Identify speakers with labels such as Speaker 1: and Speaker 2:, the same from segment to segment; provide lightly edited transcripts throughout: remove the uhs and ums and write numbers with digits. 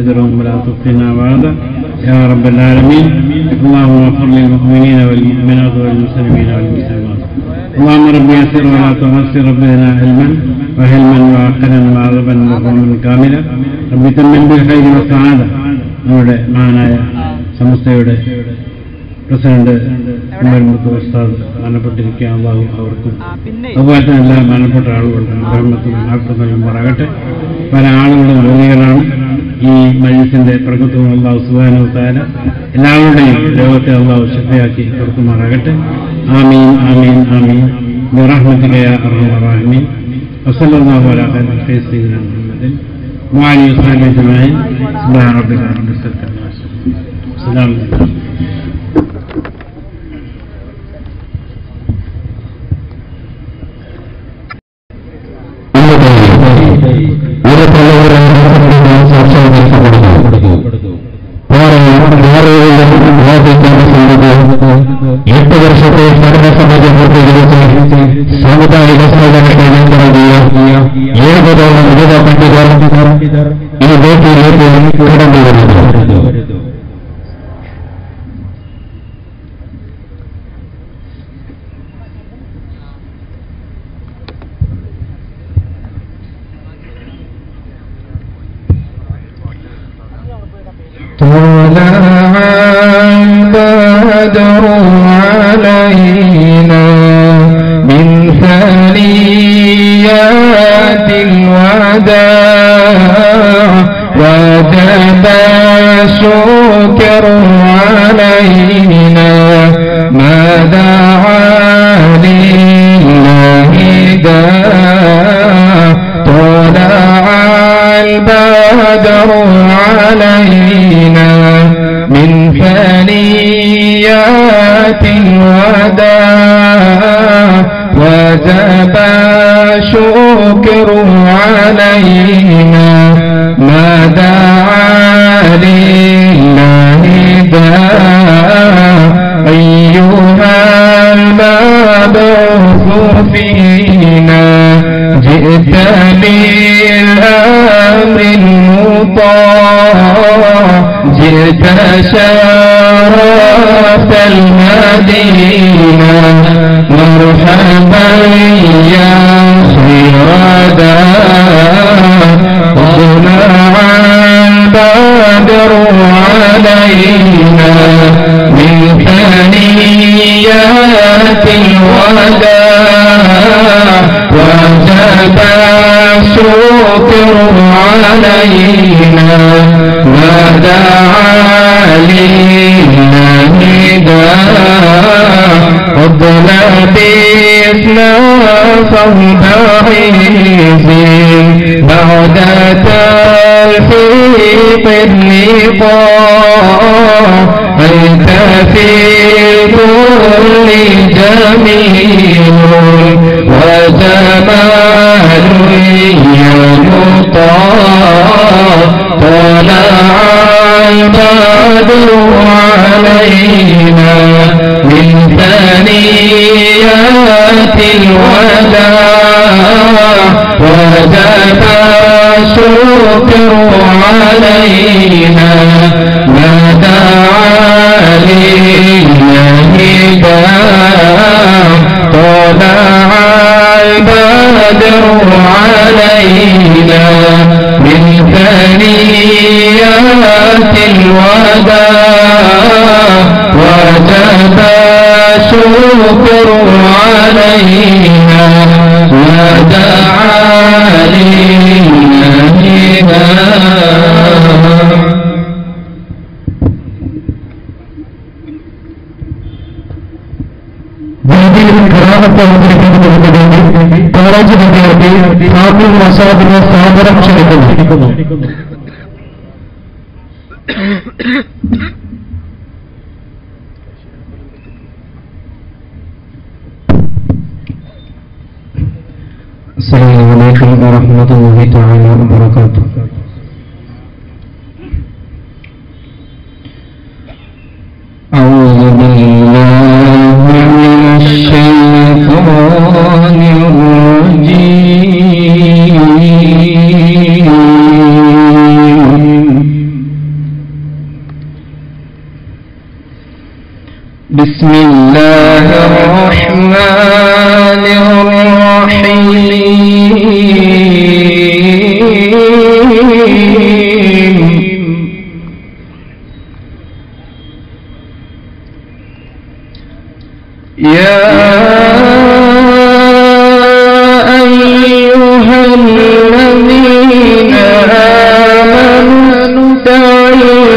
Speaker 1: وأجرهم ولا تفتنا بعده يا رب العالمين. اللهم اغفر للمؤمنين والمؤمنات والمسلمين والمسلمات. اللهم رب يسر ولا تعسر، رب زدنا علما وحلما وعقلا وعظما وفهما كاملا. رب تمم بالخير والسعادة. നമ്മുടെ മഹാനായ സമസ്തയുടെ പ്രസിഡന്റ് ഉമ്മർമുത്ത് ഉസ്താദ് മരണപ്പെട്ടിരിക്കുക. അള്ളാഹു അവർക്കും അതുപോലെ തന്നെ എല്ലാ മരണപ്പെട്ട ആളുകളുടെ ബ്രഹ്മത്തും ആത്മയും പറയട്ടെ. പല ആളുകളും രോഗികളാണ്. ഈ മജ്‌ലിസിന്റെ പ്രകൃതവും അള്ളാഹു സുബ്ഹാനഹു വ തആല എല്ലാവരുടെയും രോഗത്തെ അള്ളാഹു ശിഫയാക്കി കൊടുക്കുമാറാകട്ടെ. ആമീൻ ആമീൻ ആമീൻ ബിറഹ്മതിക യാ അർഹമർ റഹീമീൻ. വസല്ലല്ലാഹു അലാ ഖൈരി സയ്യിദിനാ മുഹമ്മദിൻ വഅലിഹി വസഹ്ബിഹി അജ്മഈൻ. സുബ്ഹാന റബ്ബിക റബ്ബിൽ ഇസ്സത്തി അമ്മാ യസിഫൂൻ. അസ്സലാമു അലൈക്കും.
Speaker 2: എട്ട് വർഷത്തെ ഭരണസമിതി പൂർത്തീകരിച്ച് സാമുദായിക സേവനങ്ങൾ നടത്തിയ ഏകതോളം വിവിധ പണ്ഡിതർ ഈ വേദിയിലേക്ക് കടന്നു വരുന്നു.
Speaker 3: البدر علينا من ثنيات الوداع وجب الشكر علينا ما دعا لله داع. طلع البدر علينا من ثنيات الوداع وجب الشكر علينا ما دعا لله داع. أيها المبعوث فينا جئت بالأمر المطاع، جئت شرفت المدينة. مرحبا يا خير داع. طلع البدر علينا من ثنيات الوداع وجب الشكر علينا ما دعا لله داع. قد لبسنا صوب عز بعد تلفيق اللقاء. أنت في كل جميل وجمال يطاع. طلع البدر علينا من ثنيات الوداع وجب الشكر علينا ما دعا لله داع. طلع البدر علينا من ثنيات الوداع وجب الشكر علينا ما دعا لله داع.
Speaker 2: കറാമത്ത് അവതരിപ്പിക്കുന്നതിന് വേണ്ടി കോളേജ് വിദ്യാർത്ഥി ഹാമിദ് മസാദിനെ സാദരം ക്ഷണിക്കുന്നു.
Speaker 3: السلام عليكم ورحمة الله تعالى وبركاته. أعوذ بالله من الشيطان الرجيم. بسم الله الرحمن الرحيم يا أيها الذين آمنوا استعينوا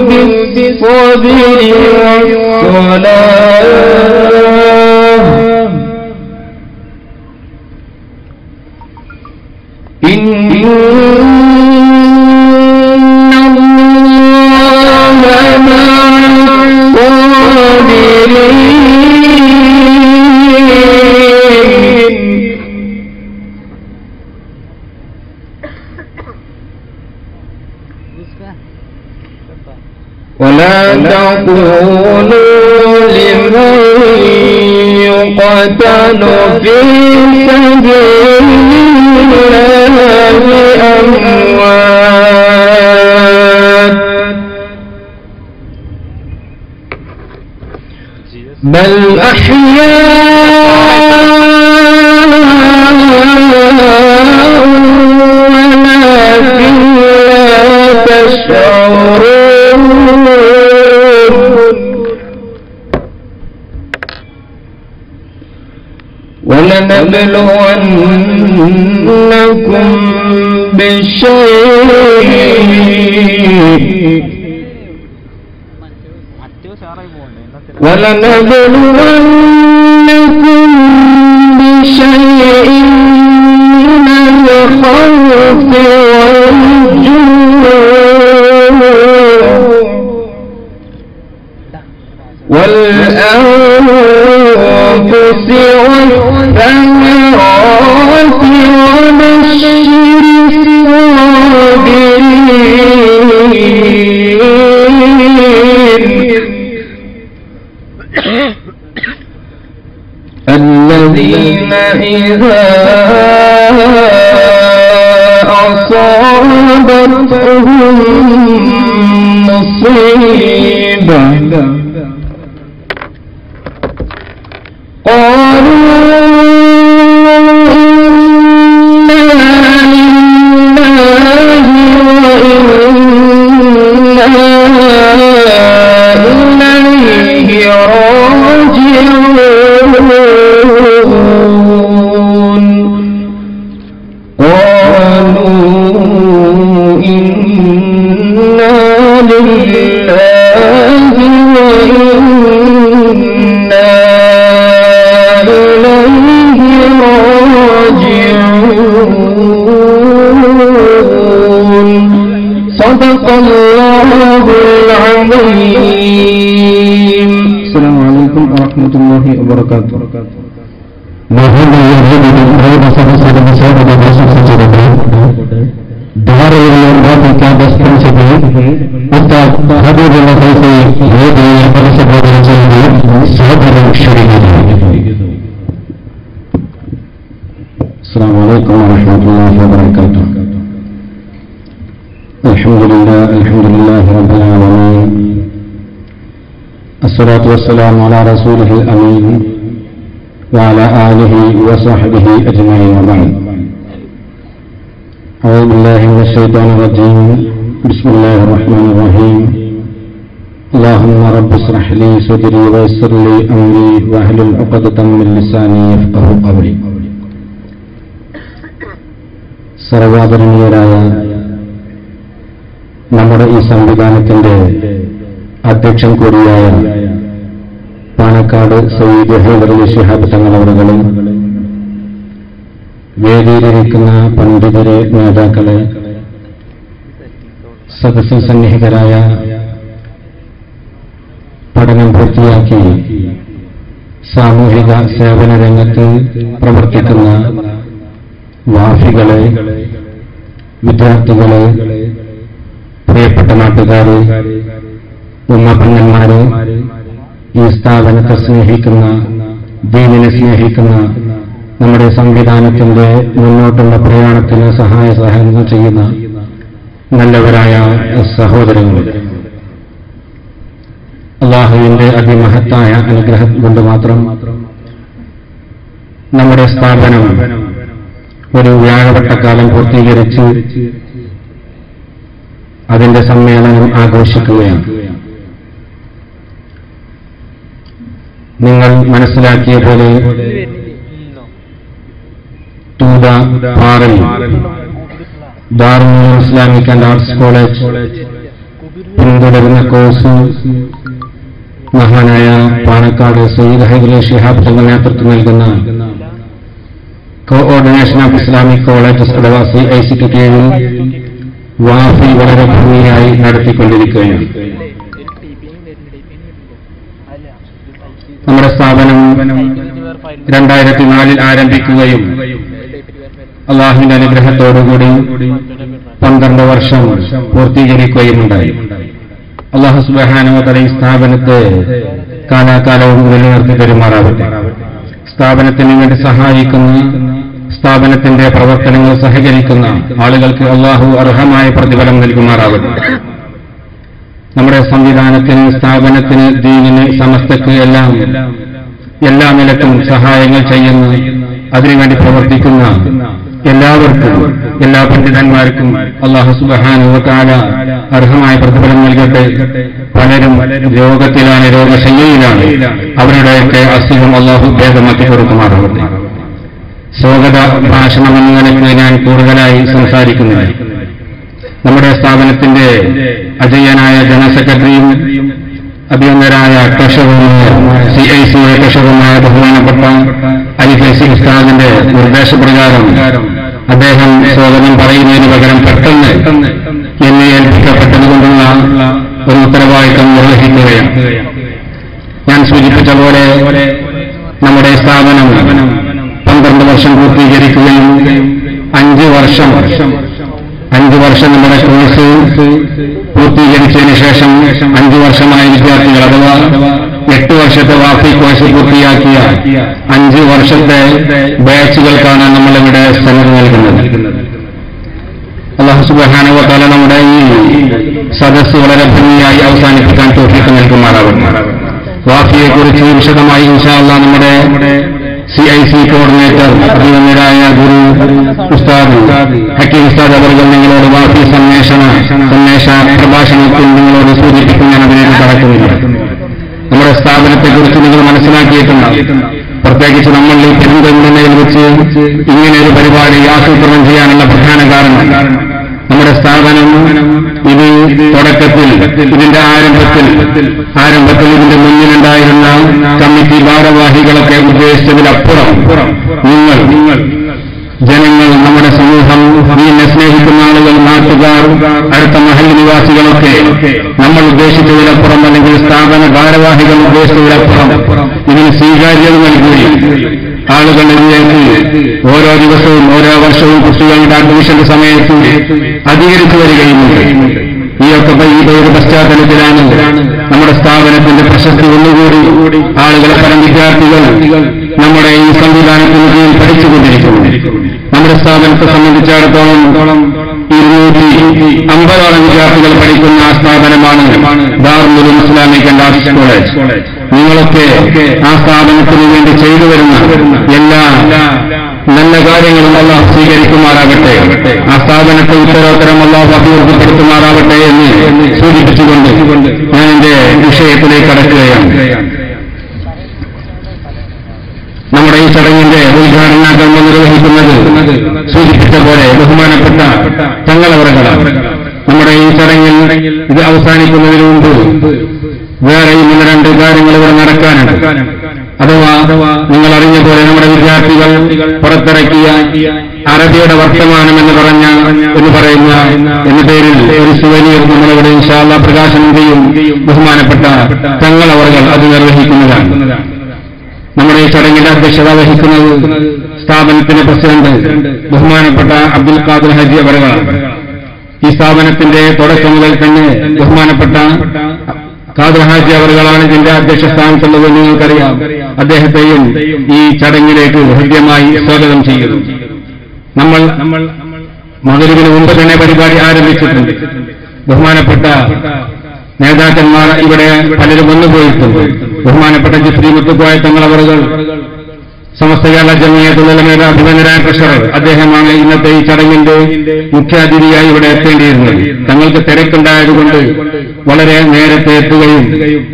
Speaker 3: بالصبر والصلاة إن الله مع الصابرين ولا تقولوا لمن يقتل في سبيل الله أموات بل أحياء ولكن لا تشعرون ولنبلونكم بشيء من الخوف والجوع والأنفس والثمرات وبشر الصابرين الذين إذا أصابتهم مصيبة قالوا إنا لله وإنا إليه راجعون قالوا إنا لله وإنا إليه راجعون صدق الله العظيم. السلام عليكم ورحمة الله وبركاته.
Speaker 2: ക്യാമ്പസ് പ്രിൻസിപ്പൽ ഉസ്താദ് ഹബീബുള്ള ഫൈസി വേദിയിൽ അഭിസംബോധന ചെയ്യുകയും സ്വാഗതം ക്ഷണിക്കുന്നു.
Speaker 3: السلام عليكم ورحمة الله وبركاته. الحمد لله رب العالمين. الصلاة والسلام على رسوله الأمين وعلى آله وصحبه أجمعين وبعد. أعوذ بالله من الشيطان الرجيم. بسم الله الرحمن الرحيم. اللهم رب اشرح لي صدري ويسر لي أمري واحلل عقدة من لساني يفقهوا قولي. സർവ്വാദരണീയരായ നമ്മുടെ ഈ സംവിധാനത്തിന്റെ അധ്യക്ഷൻ കൂടിയായ പാണക്കാട് സയ്യിദ് ഹൈദർ അലി ശിഹാബ് തങ്ങളവറുകളും വേദിയിലിരിക്കുന്ന പണ്ഡിതരെ, നേതാക്കളെ, സദസ്സിൽ സന്നിഹിതരായ പഠനം പൂർത്തിയാക്കി സാമൂഹിക സേവന രംഗത്ത് പ്രവർത്തിക്കുന്ന വാഫികളെ, വിദ്യാർത്ഥികളെ, പ്രിയപ്പെട്ട നാട്ടുകാരെ, ഉമ്മപ്പന്നന്മാരെ, ഈ സ്ഥാപനത്തെ സ്നേഹിക്കുന്ന, ദീനിനെ സ്നേഹിക്കുന്ന, നമ്മുടെ സംവിധാനത്തിന്റെ മുന്നോട്ടുള്ള പ്രയാണത്തിന് സഹായ സഹകരണം ചെയ്യുന്ന നല്ലവരായ സഹോദരങ്ങൾ, അല്ലാഹു അള്ളാഹുവിന്റെ അതിമഹത്തായ അനുഗ്രഹം കൊണ്ട് മാത്രം നമ്മുടെ സ്ഥാപനം ഒരു വ്യാഴവട്ടക്കാലം പൂർത്തീകരിച്ച് അതിന്റെ സമ്മേളനം ആഘോഷിക്കുകയാണ്. നിങ്ങൾ മനസ്സിലാക്കിയ പോലെ തൂത പാറൽ ദാറുൽ ഇസ്ലാമിക് ആൻഡ് ആർട്സ് കോളേജ് പിന്തുടരുന്ന കോഴ്സ് മഹാനായ പാണക്കാട് സയ്യിദ് ഹൈദരലി ശിഹാബ് തങ്ങൾ നേതൃത്വം നൽകുന്ന കോഓർഡിനേഷൻ ഓഫ് ഇസ്ലാമിക് കോളേജസ് അഥവാ CICക്ക് കീഴിൽ വാഫി വളരെ ഭംഗിയായി നടത്തിക്കൊണ്ടിരിക്കുകയാണ്. നമ്മുടെ സ്ഥാപനം 2004 ആരംഭിക്കുകയും അള്ളാഹുവിന്റെ അനുഗ്രഹത്തോടുകൂടി 12 വർഷം പൂർത്തീകരിക്കുകയുമുണ്ടായി. അള്ളാഹു സുബ്ഹാനഹു വ തആല ഈ സ്ഥാപനത്തെ കാലാകാലവും നിലനിർത്തി പെരുമാറാവട്ടെ. സ്ഥാപനത്തിന് വേണ്ടി സഹായിക്കുന്ന, സ്ഥാപനത്തിന്റെ പ്രവർത്തനങ്ങൾ സഹകരിക്കുന്ന ആളുകൾക്ക് അള്ളാഹു അർഹമായ പ്രതിഫലം നൽകുമാറാവട്ടെ. നമ്മുടെ സംവിധാനത്തിന്, സ്ഥാപനത്തിന്, ദീനിന്, സമസ്തക്ക് എല്ലാ നിലക്കും സഹായങ്ങൾ ചെയ്യുന്ന, അതിനുവേണ്ടി പ്രവർത്തിക്കുന്ന എല്ലാവർക്കും, എല്ലാ പണ്ഡിതന്മാർക്കും അല്ലാഹു സുബ്ഹാനഹു വ തആല അർഹമായ പ്രതിഫലം നൽകട്ടെ. പലരും രോഗത്തിലാണ്, രോഗശയ്യയിലാണ്. അവരുടെയൊക്കെ അസുഖം അല്ലാഹു ഭേദമാക്കി കൊടുക്കുമാറാവട്ടെ. സ്വാഗത ഭാഷണം എന്ന നിലയ്ക്ക് ഞാൻ കൂടുതലായി സംസാരിക്കുന്നില്ല. നമ്മുടെ സ്ഥാപനത്തിന്റെ അജയ്യനായ ജനറൽ സെക്രട്ടറിയും അഭിനന്ദനായ ട്രഷററുമായ CICയുടെ ട്രഷററുമായ ബഹുമാനപ്പെട്ട അലിഫൈസി ഉസ്താദിന്റെ നിർദ്ദേശപ്രകാരം അദ്ദേഹം സ്വാഗതം പറയുന്നതിന് പകരം പെട്ടെന്ന് എന്നെ ഏൽപ്പിക്കപ്പെട്ടതുകൊണ്ടുള്ള ഒരു ഉത്തരവാദിത്തം നിർവഹിക്കുകയാണ്. ഞാൻ സൂചിപ്പിച്ച പോലെ നമ്മുടെ സ്ഥാപനം 12 വർഷം പൂർത്തീകരിക്കുകയും 5 വർഷം നമ്മുടെ കോഴ്സ് പൂർത്തീകരിച്ചതിന് ശേഷം 5 വർഷമായ വിദ്യാർത്ഥികൾ അഥവാ 8 വർഷത്തെ വാഫി കോഴ്സ് പൂർത്തിയാക്കിയ 5 വർഷത്തെ ബാച്ചുകൾക്കാണ് നമ്മളിവിടെ സെലർ നൽകുന്നത്. അല്ലാഹു സുബ്ഹാനഹു വ തആല നമ്മുടെ ഈ സദസ്സ് വളരെ ഭംഗിയായി അവസാനിപ്പിക്കാൻ തൗഫീഖ് നൽകുമാറാവട്ടെ. വാഫിയെക്കുറിച്ച് വിശദമായി ഇൻഷാ അല്ലാഹ് നമ്മുടെ CIC കോർഡിനേറ്റർ അഭിനന്ദനായ ഗുരു ഉസ്താദ് ഹക്കീം ഉസ്താദ് അവർ നിങ്ങളോട് വാഫി സന്ദേശ പ്രഭാഷണത്തിൽ നിങ്ങളോട് സൂചിപ്പിക്കും. ഞാൻ അതിലേക്ക് കടക്കുന്നില്ല. നമ്മുടെ സ്ഥാപനത്തെക്കുറിച്ച് നിങ്ങൾ മനസ്സിലാക്കിയിട്ടുണ്ട്. പ്രത്യേകിച്ച് നമ്മൾ ഈ പെരുന്തൽമണ്ണയിൽ വെച്ച് ഇങ്ങനെ ഒരു പരിപാടി ആസൂത്രണം ചെയ്യാനുള്ള പ്രധാന കാരണം നമ്മുടെ സ്ഥാപനം ഇത് തുടക്കത്തിൽ, ഇതിന്റെ ആരംഭത്തിൽ ഇതിന്റെ മുന്നിലുണ്ടായിരുന്ന കമ്മിറ്റി ഭാരവാഹികളൊക്കെ ഉദ്ദേശിച്ചതിലപ്പുറം നിങ്ങൾ ജനങ്ങൾ, നമ്മുടെ സമൂഹം, ഇതിനെ സ്നേഹിക്കുന്ന ആളുകൾ, നാട്ടുകാർ, അടുത്ത മഹൽ നിവാസികളൊക്കെ നമ്മൾ ഉദ്ദേശിച്ചതിലപ്പുറം, അല്ലെങ്കിൽ സ്ഥാപന ഭാരവാഹികൾ ഉദ്ദേശിച്ചതിലപ്പുറം ഇതിന് സ്വീകാര്യത നൽകുകയും ആളുകളിലേക്ക് ഓരോ ദിവസവും ഓരോ വർഷവും കുട്ടികളുടെ അഡ്മിഷന്റെ സമയത്ത് അധികരിച്ചു വരികയുമുണ്ട്. ഈ ഒരു പശ്ചാത്തലത്തിലാണ് നമ്മുടെ സ്ഥാപനത്തിന്റെ പ്രശസ്തി ഒന്നുകൂടി ആളുകളെ പരം വിദ്യാർത്ഥികൾ നമ്മുടെ ഈ സംവിധാനത്തിന് കീഴിൽ പഠിച്ചുകൊണ്ടിരിക്കുന്നു. നമ്മുടെ സ്ഥാപനത്തെ സംബന്ധിച്ചിടത്തോളം 250ഓളം വിദ്യാർത്ഥികൾ പഠിക്കുന്ന ആ സ്ഥാപനമാണ് ദാറുൽ ഇസ്ലാമിക് ആൻഡ് ആർട്സ് കോളേജ്. നിങ്ങളൊക്കെ ആ സ്ഥാപനത്തിന് വേണ്ടി ചെയ്തു വരുന്ന എല്ലാ നല്ല കാര്യങ്ങളും അല്ലാഹു സ്വീകരിക്കുമാറാകട്ടെ. ആ സ്ഥാപനത്തെ ഉത്തരോത്തരം അല്ലാഹു അഭിവൃദ്ധിപ്പെടുത്തുമാറാകട്ടെ എന്ന് സൂചിപ്പിച്ചുകൊണ്ട് ഞാൻ എന്റെ വിഷയത്തിലേക്ക് കടക്കുകയാണ്. നമ്മുടെ ഈ ചടങ്ങിന്റെ ഉദ്ഘാടന കർമ്മം നിർവഹിക്കുന്നത് സൂചിപ്പിച്ച പോലെ ബഹുമാനപ്പെട്ട തങ്ങളവറുകളാണ്. നമ്മുടെ ഈ ചടങ്ങിൽ ഇത് അവസാനിക്കുന്നതിന് മുമ്പ് വേറെയും 1-2 കാര്യങ്ങൾ ഇവിടെ നടക്കാനുണ്ട്. അഥവാ നിങ്ങൾ അറിഞ്ഞ പോലെ നമ്മുടെ വിദ്യാർത്ഥികൾ പുറത്തിറക്കിയ അറബിയുടെ വർത്തമാനം എന്ന് പറയുന്ന എന്ന പേരിൽ ഒരു സുവനീർ നമ്മളിവിടെ ഇൻഷാ അല്ലാഹ് പ്രകാശനം ചെയ്യും. ബഹുമാനപ്പെട്ട തങ്ങളവറുകൾ അത് നിർവഹിക്കുന്നതാണ്. നമ്മുടെ ഈ ചടങ്ങിന്റെ അധ്യക്ഷത വഹിക്കുന്നത് സ്ഥാപനത്തിന്റെ പ്രസിഡന്റ് ബഹുമാനപ്പെട്ട അബ്ദുൽ ഖാദിർ ഹാജി അവറുകളാണ്. ഈ സ്ഥാപനത്തിന്റെ തുടക്കം മുതൽ തന്നെ ബഹുമാനപ്പെട്ട ഖാദിർ ഹാജി അവറുകളാണ് ഇതിന്റെ അധ്യക്ഷ സ്ഥാനത്തുള്ളത്. നിങ്ങൾക്കറിയാം. അദ്ദേഹത്തെയും ഈ ചടങ്ങിലേക്ക് ഹൃദ്യമായി സ്വാഗതം ചെയ്യുന്നു. നമ്മൾ മഗ്‌രിബിന് മുമ്പ് തന്നെ പരിപാടി ആരംഭിച്ചിട്ടുണ്ട്. ബഹുമാനപ്പെട്ട നേതാക്കന്മാർ ഇവിടെ പലരും വന്നുപോയിട്ടുണ്ട്. ബഹുമാനപ്പെട്ട ജിഫ്രി മുത്തുക്കോയ തങ്ങളവറുകൾ സമസ്ത കേരള ജമിയത്തുൽ ഉലമയുടെ അഭിനന്ദനായ ട്രഷറർ, അദ്ദേഹമാണ് ഇന്നത്തെ ഈ ചടങ്ങിന്റെ മുഖ്യാതിഥിയായി ഇവിടെ എത്തേണ്ടിയിരുന്നത്. തങ്ങൾക്ക് തിരക്കുണ്ടായതുകൊണ്ട് വളരെ നേരത്തെ എത്തുകയും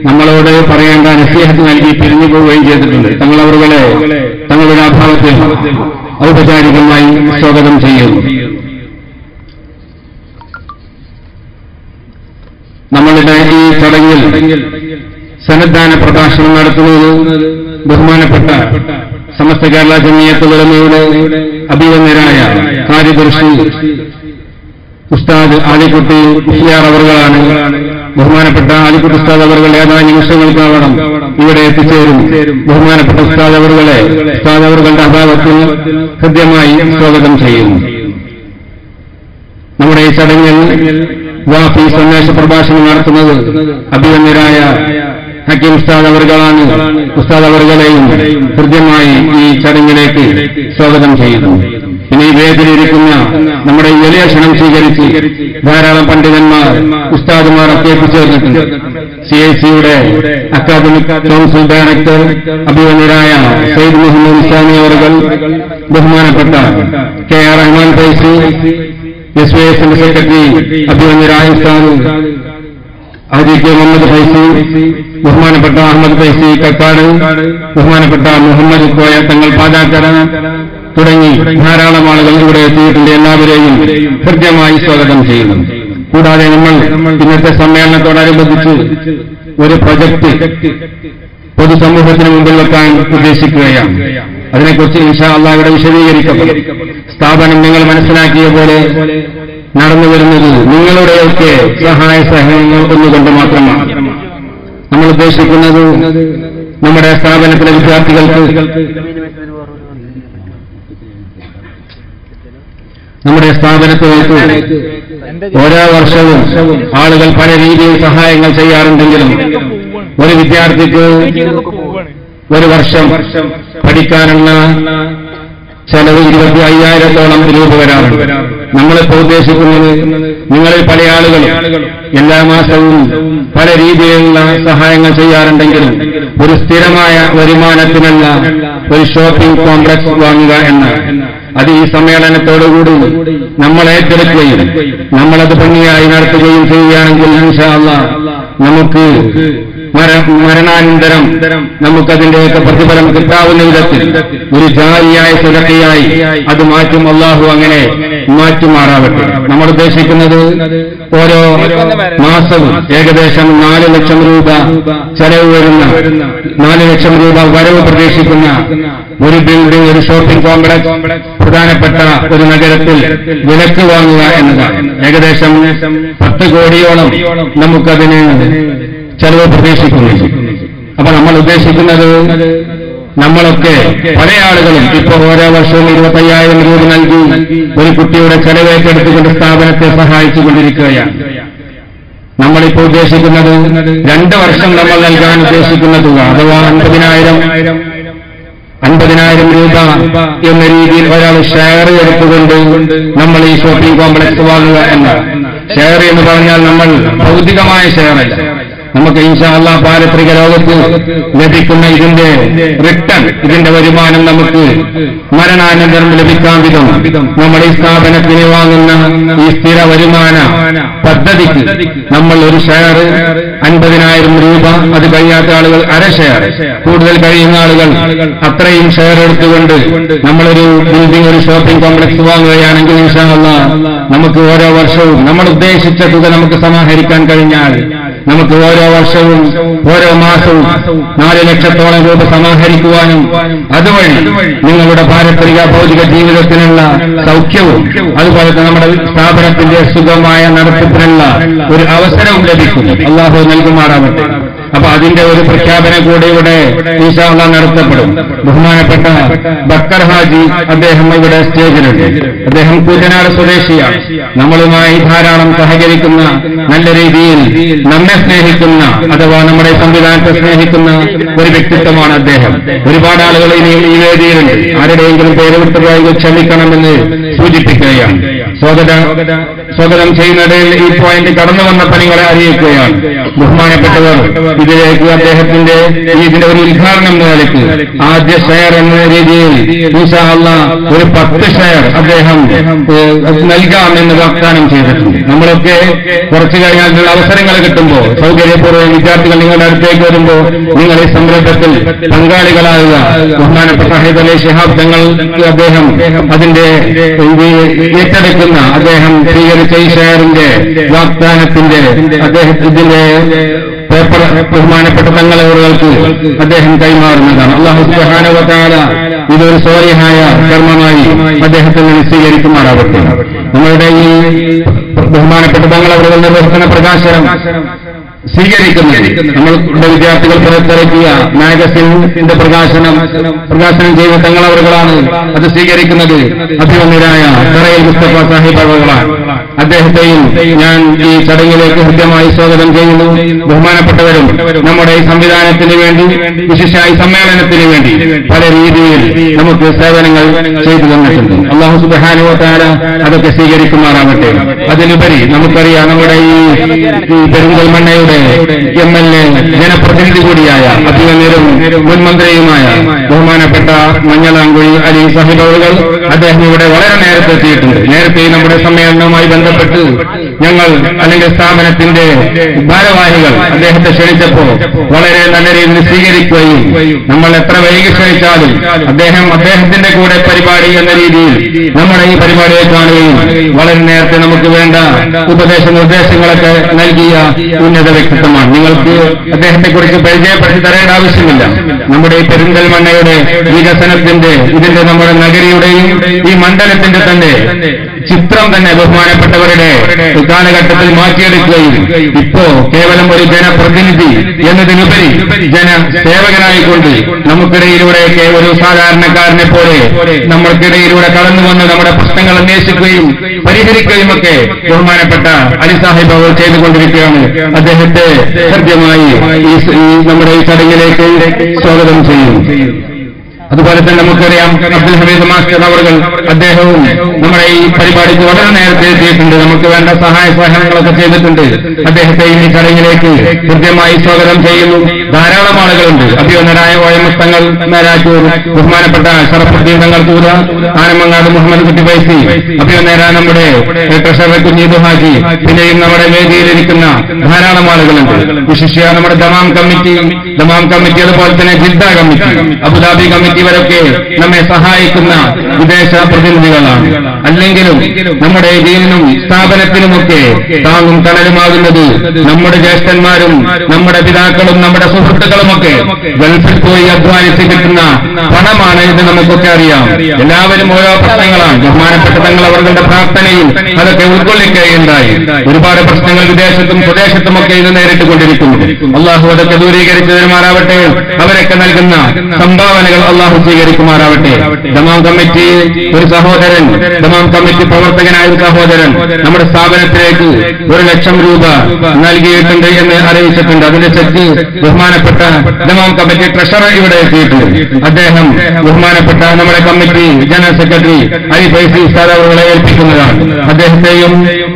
Speaker 3: നമ്മളോട് പറയേണ്ട നസീഹത്ത് നൽകി പിരിഞ്ഞു പോവുകയും ചെയ്തിട്ടുണ്ട്. തങ്ങളവറുകളെ തങ്ങളുടെ അഭാവത്തിൽ ഔപചാരികമായി സ്വാഗതം ചെയ്യുന്നു. നമ്മളുടെ ഈ ചടങ്ങിൽ സന്നദ്ധാന പ്രഭാഷണം നടത്തുന്നത് ബഹുമാനപ്പെട്ട സമസ്ത കേരള ജമിയത്തുൽ ഉലമയുടെ അഭിവന്ദരായ കാര്യദർശി ഉസ്താദ് ആലിക്കുട്ടി മുസ്ലിയാർ അവർകളാണ്. ബഹുമാനപ്പെട്ട ആലിക്കുട്ടി ഉസ്താദ് അവർകൾ ഏതാനും നിമിഷങ്ങൾക്കാവണം ഇവിടെ എത്തിച്ചേരും. ബഹുമാനപ്പെട്ട ഉസ്താദ് അവറുകളുടെ അഭാവത്തിൽ ഹൃദ്യമായി സ്വാഗതം ചെയ്യുന്നു. നമ്മുടെ ഈ ചടങ്ങിൽ വാഫി സന്ദേശ പ്രഭാഷണം നടത്തുന്നത് അഭിവന്ദരായ ഹക്കീം ഉസ്താദ് അവർകളാണ്. ഉസ്താദ് അവർകളെയും ഹൃദ്യമായി ഈ ചടങ്ങിലേക്ക് സ്വാഗതം ചെയ്യുന്നു. ഇനി വേദിയിലിരിക്കുന്ന നമ്മുടെ വലിയ ക്ഷണം സ്വീകരിച്ച് ധാരാളം പണ്ഡിതന്മാർ ഉസ്താദുമാർ ഒക്കെ എത്തിച്ചേർന്നിട്ടുണ്ട്. CIC-യുടെ അക്കാദമിക് കൗൺസിൽ ഡയറക്ടർ അഭിവന്ദരായ സയ്യിദ് മുഹമ്മദ് ഇസ്ലാമി അവർകൾ, ബഹുമാനപ്പെട്ട KR റഹ്മാൻ ഫൈസി, SYS-ന്റെ സെക്രട്ടറി അഭിവന്ദരായ ഉസ്താദ് ഹാജി കെ മുഹമ്മദ് ഫൈസി, ബഹുമാനപ്പെട്ട അഹമ്മദ് ഫൈസി കക്കാട്, ബഹുമാനപ്പെട്ട മുഹമ്മദ് കോയ തങ്ങൾ പാതാക്കര തുടങ്ങി ധാരാളം ആളുകൾ ഇവിടെ എത്തിയിട്ടുണ്ട്. എല്ലാവരെയും ഹൃദ്യമായി സ്വാഗതം ചെയ്യുന്നു. കൂടാതെ നമ്മൾ ഇന്നത്തെ സമ്മേളനത്തോടനുബന്ധിച്ച് ഒരു പ്രൊജക്ട് പൊതുസമൂഹത്തിന് മുമ്പിൽ വെക്കാൻ ഉദ്ദേശിക്കുകയാണ്. അതിനെക്കുറിച്ച് ഇൻഷാ അല്ലാഹ് ഇവിടെ വിശദീകരിക്കപ്പെടും. സ്ഥാപനം നിങ്ങൾ മനസ്സിലാക്കിയ പോലെ നടന്നു വരുന്നത് നിങ്ങളുടെയൊക്കെ സഹായ സഹകരണങ്ങൾ ഒന്നുകൊണ്ട് മാത്രമാണ്. നമ്മൾ ഉദ്ദേശിക്കുന്നത് നമ്മുടെ സ്ഥാപനത്തിലെ വിദ്യാർത്ഥികൾക്ക് നമ്മുടെ സ്ഥാപനത്തിലേക്ക് ഓരോ വർഷവും ആളുകൾ പല രീതിയിൽ സഹായങ്ങൾ ചെയ്യാറുണ്ടെങ്കിലും ഒരു വിദ്യാർത്ഥിക്ക് ഒരു വർഷം പഠിക്കാനുള്ള ചെലവ് 25,000-ഓളം രൂപ വരാറുണ്ട്. നമ്മളിപ്പോൾ ഉദ്ദേശിക്കുന്നത് നിങ്ങളിൽ പല ആളുകളും എല്ലാ മാസവും പല രീതിയിലുള്ള സഹായങ്ങൾ ചെയ്യാറുണ്ടെങ്കിലും ഒരു സ്ഥിരമായ വരുമാനത്തിനുള്ള ഒരു ഷോപ്പിംഗ് കോംപ്ലക്സ് വാങ്ങുക എന്നാണ്. അത് ഈ സമ്മേളനത്തോടുകൂടി നമ്മൾ ഏറ്റെടുക്കുകയും നമ്മളത് ഭംഗിയായി നടത്തുകയും ചെയ്യുകയാണെങ്കിൽ ഇൻഷാ അല്ലാഹ് നമുക്ക് മരണാനന്തരം നമുക്കതിന്റെയൊക്കെ പ്രതിഫലം കിട്ടാവുന്ന വിധത്തിൽ ഒരു ജാരിയായ സദഖയായി അത് മാറ്റും. അല്ലാഹു അങ്ങനെ മാറ്റുമാറാവട്ടെ. നമ്മൾ ഉദ്ദേശിക്കുന്നത് ഓരോ മാസവും ഏകദേശം 4 ലക്ഷം രൂപ ചെലവ് വരുന്ന 4 ലക്ഷം രൂപ വരവ് പ്രതീക്ഷിക്കുന്ന ഒരു ബിൽഡിംഗ്, ഒരു ഷോപ്പിംഗ് കോംപ്ലക്സ് പ്രധാനപ്പെട്ട ഒരു നഗരത്തിൽ വിലക്ക് വാങ്ങുക എന്നതാണ്. ഏകദേശം 10 കോടിയോളം നമുക്കതിന് ചെലവ് പ്രതീക്ഷിക്കുന്നു. അപ്പൊ നമ്മൾ ഉദ്ദേശിക്കുന്നത് നമ്മളൊക്കെ പല ആളുകളും ഇപ്പോൾ ഓരോ വർഷവും 25,000 രൂപ നൽകി ഒരു കുട്ടിയുടെ ചെലവേറ്റെടുത്തുകൊണ്ട് സ്ഥാപനത്തെ സഹായിച്ചുകൊണ്ടിരിക്കുകയാണ്. നമ്മളിപ്പോൾ ഉദ്ദേശിക്കുന്നത് 2 വർഷം നമ്മൾ നൽകാൻ ഉദ്ദേശിക്കുന്ന തുക അഥവാ 50,000 രൂപ എന്ന രീതിയിൽ ഒരാൾ ഷെയർ എടുത്തുകൊണ്ട് നമ്മൾ ഈ ഷോപ്പിംഗ് കോംപ്ലക്സ് വാങ്ങുക എന്നാണ്. ഷെയർ എന്ന് പറഞ്ഞാൽ നമ്മൾ ഭൗതികമായ ഷെയറല്ല, നമുക്ക് ഇൻഷാ അല്ലാഹ് പാരത്രിക ലോകത്ത് ലഭിക്കുന്ന ഇതിന്റെ റിട്ടേൺ, ഇതിന്റെ വരുമാനം നമുക്ക് മരണാനന്തരം ലഭിക്കാൻ വിധം നമ്മൾ ഈ സ്ഥാപനത്തിന് വാങ്ങുന്ന ഈ സ്ഥിര വരുമാന പദ്ധതിക്ക് നമ്മൾ ഒരു ഷെയർ 50,000 രൂപ, അത് കഴിയാത്ത ആളുകൾ അര ഷെയർ, കൂടുതൽ കഴിയുന്ന ആളുകൾ അത്രയും ഷെയർ എടുത്തുകൊണ്ട് നമ്മളൊരു ബിൽഡിംഗ്, ഒരു ഷോപ്പിംഗ് കോംപ്ലക്സ് വാങ്ങുകയാണെങ്കിൽ ഇൻഷാ അല്ലാഹ് നമുക്ക് ഓരോ വർഷവും നമ്മൾ ഉദ്ദേശിച്ച തുക നമുക്ക് സമാഹരിക്കാൻ കഴിഞ്ഞാൽ നമുക്ക് ഓരോ വർഷവും ഓരോ മാസവും 4 ലക്ഷത്തോളം രൂപ സമാഹരിക്കുവാനും അതുവഴി നിങ്ങളുടെ പാരമ്പര്യ ഭൗതിക ജീവിതത്തിനുള്ള സൗഖ്യവും അതുപോലെ തന്നെ നമ്മുടെ സ്ഥാപനത്തിന്റെ സുഖമായ നടത്തിപ്പിനുള്ള ഒരു അവസരവും ലഭിക്കും. അല്ലാഹു നൽകുമാറാവട്ടെ. അപ്പൊ അതിന്റെ ഒരു പ്രഖ്യാപനം കൂടെ ഇവിടെ ഇൻഷാ അല്ലാഹ് നടത്തപ്പെടും. ബഹുമാനപ്പെട്ട ബക്കർ ഹാജി അദ്ദേഹം ഇവിടെ സ്റ്റേജിലുണ്ട്. അദ്ദേഹം കൂറ്റനാട് സ്വദേശിയാണ്. നമ്മളുമായി ധാരാളം സഹകരിക്കുന്ന, നല്ല രീതിയിൽ നമ്മെ സ്നേഹിക്കുന്ന അഥവാ നമ്മുടെ സംവിധാനത്തെ സ്നേഹിക്കുന്ന ഒരു വ്യക്തിത്വമാണ് അദ്ദേഹം. ഒരുപാട് ആളുകൾ ഇനി ഈ വേദിയിലുണ്ട്. ആരുടെയെങ്കിലും പേര് വിട്ടുപോയി ക്ഷമിക്കണമെന്ന് സൂചിപ്പിക്കുകയാണ്. സ്വാഗതം ചെയ്യുന്നതിൽ ഈ പോയിന്റ് കടന്നു വന്നപ്പോൾ നിങ്ങളെ അറിയിക്കുകയാണ്. ബഹുമാനപ്പെട്ടവർ ഇതിലേക്ക് അദ്ദേഹത്തിന്റെ ഇതിന്റെ ഒരു ഉദ്ഘാടനം എന്ന നിലയ്ക്ക് ആദ്യ ഷെയർ എന്ന രീതിയിൽ ഇൻഷാ അല്ലാഹ് ഒരു 10 ഷെയർ അദ്ദേഹം നൽകാമെന്ന് വാഗ്ദാനം ചെയ്തിട്ടുണ്ട്. നമ്മളൊക്കെ കുറച്ചു കഴിഞ്ഞാൽ അവസരങ്ങൾ കിട്ടുമ്പോൾ സൗകര്യപൂർവ്വം വിദ്യാർത്ഥികൾ നിങ്ങളുടെ അടുത്തേക്ക് വരുമ്പോൾ നിങ്ങൾ ഈ സംരംഭത്തിൽ പങ്കാളികളാകുക. ബഹുമാനപ്പെട്ട ഹൈദർ അലി ശിഹാബ് തങ്ങൾക്ക് അദ്ദേഹം അതിന്റെ ഏറ്റെടുക്കുന്ന അദ്ദേഹം സ്വീകരിച്ച ഈ ഷെയറിന്റെ വാഗ്ദാനത്തിന്റെ അദ്ദേഹത്തിന്റെ പേപ്പർ ബഹുമാനപ്പെട്ട തങ്ങളവർക്ക് അദ്ദേഹം കൈമാറുന്നതാണ്. അല്ലാഹു സുബ്ഹാനഹു വ തആല ഇതൊരു സ്വാലിഹായ കർമ്മമായി അദ്ദേഹത്തിൽ നിന്ന് സ്വീകരിക്കുമാറാവട്ടെ. നമ്മളുടെ ഈ ബഹുമാനപ്പെട്ട തങ്ങളവർ നിർവഹിക്കുന്ന പ്രകാശനം സ്വീകരിക്കുന്നത് നമ്മളുടെ വിദ്യാർത്ഥികൾ പുറത്തിറക്കിയ മാഗസിന്റെ പ്രകാശനം ചെയ്ത തങ്ങളവറുകളാണ്. അത് സ്വീകരിക്കുന്നത് അഭിമന്യരായ തറയിൽ മുസ്തഫ സാഹിബ് അവറുകളാണ്. അദ്ദേഹത്തെയും ഞാൻ ഈ ചടങ്ങിലേക്ക് ഹൃദ്യമായി സ്വാഗതം ചെയ്യുന്നു. ബഹുമാനപ്പെട്ടവരും നമ്മുടെ ഈ സംവിധാനത്തിന് വേണ്ടി വിശിഷ്ടായി സമ്മേളനത്തിന് വേണ്ടി പല രീതിയിൽ നമുക്ക് സേവനങ്ങൾ ചെയ്തു തന്നിട്ടുണ്ട്. അല്ലാഹു സുബ്ഹാനഹു വ തആല അതൊക്കെ സ്വീകരിക്കുമാറാവട്ടെ. അതിനുപരി നമുക്കറിയാം നമ്മുടെ ഈ പെരിന്തൽമണ്ണയുടെ MLA ജനപ്രതിനിധി കൂടിയായ അഭിമന്യരും മുൻ മന്ത്രിയുമായ ബഹുമാനപ്പെട്ട മഞ്ഞളാങ്കുഴി അലി സാഹിബ് അവറുകൾ അദ്ദേഹം ഇവിടെ വളരെ നേരത്തെ എത്തിയിട്ടുണ്ട്. നേരത്തെ നമ്മുടെ സമ്മേളനവുമായി ബന്ധപ്പെട്ട് ഞങ്ങൾ അല്ലെങ്കിൽ സ്ഥാപനത്തിന്റെ ഭാരവാഹികൾ അദ്ദേഹത്തെ ക്ഷണിച്ചപ്പോൾ വളരെ നല്ല രീതിയിൽ സ്വീകരിക്കുകയും നമ്മൾ എത്ര വൈകി ക്ഷണിച്ചാലും അദ്ദേഹത്തിന്റെ കൂടെ പരിപാടി എന്ന രീതിയിൽ നമ്മുടെ ഈ പരിപാടിയെ കാണുകയും വളരെ നേരത്തെ നമുക്ക് വേണ്ട ഉപദേശ നിർദ്ദേശങ്ങളൊക്കെ നൽകിയ ഉന്നത വ്യക്തിത്വമാണ്. നിങ്ങൾക്ക് അദ്ദേഹത്തെക്കുറിച്ച് പരിചയപ്പെടുത്തി തരേണ്ട ആവശ്യമില്ല. നമ്മുടെ ഈ പെരിന്തൽമണ്ണയുടെ വികസനത്തിന്റെ ഇതിന്റെ നമ്മുടെ നഗരിയുടെയും ഈ മണ്ഡലത്തിന്റെ തന്നെ ചിത്രം തന്നെ ബഹുമാനപ്പെട്ടവരുടെ കാലഘട്ടത്തിൽ മാറ്റിയെടുക്കുകയും ഇപ്പോ കേവലം ഒരു ജനപ്രതിനിധി എന്നതിനുപരി ജനസേവകനായിക്കൊണ്ട് നമുക്കിടയിലൂടെയൊക്കെ ഒരു സാധാരണക്കാരനെ പോലെ നമ്മൾക്കിടയിലൂടെ കടന്നു വന്ന് നമ്മുടെ പ്രശ്നങ്ങൾ അന്വേഷിക്കുകയും പരിഹരിക്കുകയും ഒക്കെ ബഹുമാനപ്പെട്ട അലി സാഹിബ് അവർ ചെയ്തുകൊണ്ടിരിക്കുകയാണ്. അദ്ദേഹത്തെ ഹൃദ്യമായി നമ്മുടെ ഈ ചടങ്ങിലേക്ക് സ്വാഗതം ചെയ്യും. അതുപോലെ തന്നെ നമുക്കറിയാം അബ്ദുൽ ഹമീദ് മാസ്റ്റർ അവர்கள் അദ്ദേഹവും നമ്മുടെ ഈ പരിപാടിക്ക് വളരെ നേരത്തെ എത്തിയിട്ടുണ്ട്. നമുക്ക് വേണ്ട സഹായ സഹകരണങ്ങളൊക്കെ ചെയ്തിട്ടുണ്ട്. അദ്ദേഹത്തെ ഈ ചടങ്ങിലേക്ക് കൃത്യമായി സ്വാഗതം ചെയ്യുന്നു. ധാരാളം ആളുകളുണ്ട്. അഭിമന്യരായ OMS തങ്ങൾ മേരാറ്റൂർ, ബഹുമാനപ്പെട്ട ഷറഫുദ്ദീൻ തങ്ങൾ കൂര, ആനമങ്ങാട് മുഹമ്മദ് കുട്ടി ഫൈസി, അഭിമന്യരായ നമ്മുടെ ട്രഷറർ കുഞ്ഞീദ് ഹാജി, പിന്നെയും നമ്മുടെ വേദിയിലിരിക്കുന്ന ധാരാളം ആളുകളുണ്ട്. വിശിഷ്യ നമ്മുടെ ദമാം കമ്മിറ്റി അതുപോലെ തന്നെ ജിദ്ദ കമ്മിറ്റി, അബുദാബി കമ്മിറ്റി ഇവരൊക്കെ നമ്മെ സഹായിക്കുന്ന വിദേശ പ്രതിനിധികളാണ്. അല്ലെങ്കിലും നമ്മുടെ ദീനിനും സ്ഥാപനത്തിനുമൊക്കെ താങ്ങും തണലുമാകുന്നത് നമ്മുടെ ജ്യേഷ്ഠന്മാരും നമ്മുടെ പിതാക്കളും നമ്മുടെ സുഹൃത്തുക്കളുമൊക്കെ ഗൾഫിൽ പോയി അധ്വാനിച്ച് കിട്ടുന്ന പണമാണ് എന്ന് നമുക്കൊക്കെ അറിയാം. എല്ലാവരും ഓരോ പ്രശ്നങ്ങളാണ്. ബഹുമാനപ്പെട്ട തങ്ങൾ അവരുടെ പ്രാർത്ഥനയിൽ അതൊക്കെ ഉൾക്കൊള്ളിക്കുകയുണ്ടായി. ഒരുപാട് പ്രശ്നങ്ങൾ വിദേശത്തും സ്വദേശത്തുമൊക്കെ ഇത് നേരിട്ട് കൊണ്ടിരിക്കുന്നു. അള്ളാഹു അതൊക്കെ ദൂരീകരിച്ചു തരുമാറാവട്ടെ. അവരൊക്കെ നൽകുന്ന സംഭാവനകൾ അള്ളാഹു സ്വീകരിക്കുമാറാവട്ടെ. ദമാം കമ്മിറ്റി ഒരു സഹോദരൻ, ദമാം കമ്മിറ്റി പ്രവർത്തകനായ ഒരു സഹോദരൻ നമ്മുടെ സ്ഥാപനത്തിലേക്ക് 1 ലക്ഷം രൂപ നൽകിയിട്ടുണ്ട് എന്ന് അറിയിച്ചിട്ടുണ്ട്. അതിന്റെ ചെക്ക് ബഹുമാനപ്പെട്ട ദമാം കമ്മിറ്റി ട്രഷറർ ഇവിടെ എത്തിയിട്ടുണ്ട്. അദ്ദേഹം ബഹുമാനപ്പെട്ട നമ്മുടെ committee general secretary Ali Faizi ഉസ്താദ് അവരെ ഏൽപ്പിക്കുന്നതാണ്. അദ്ദേഹത്തെയും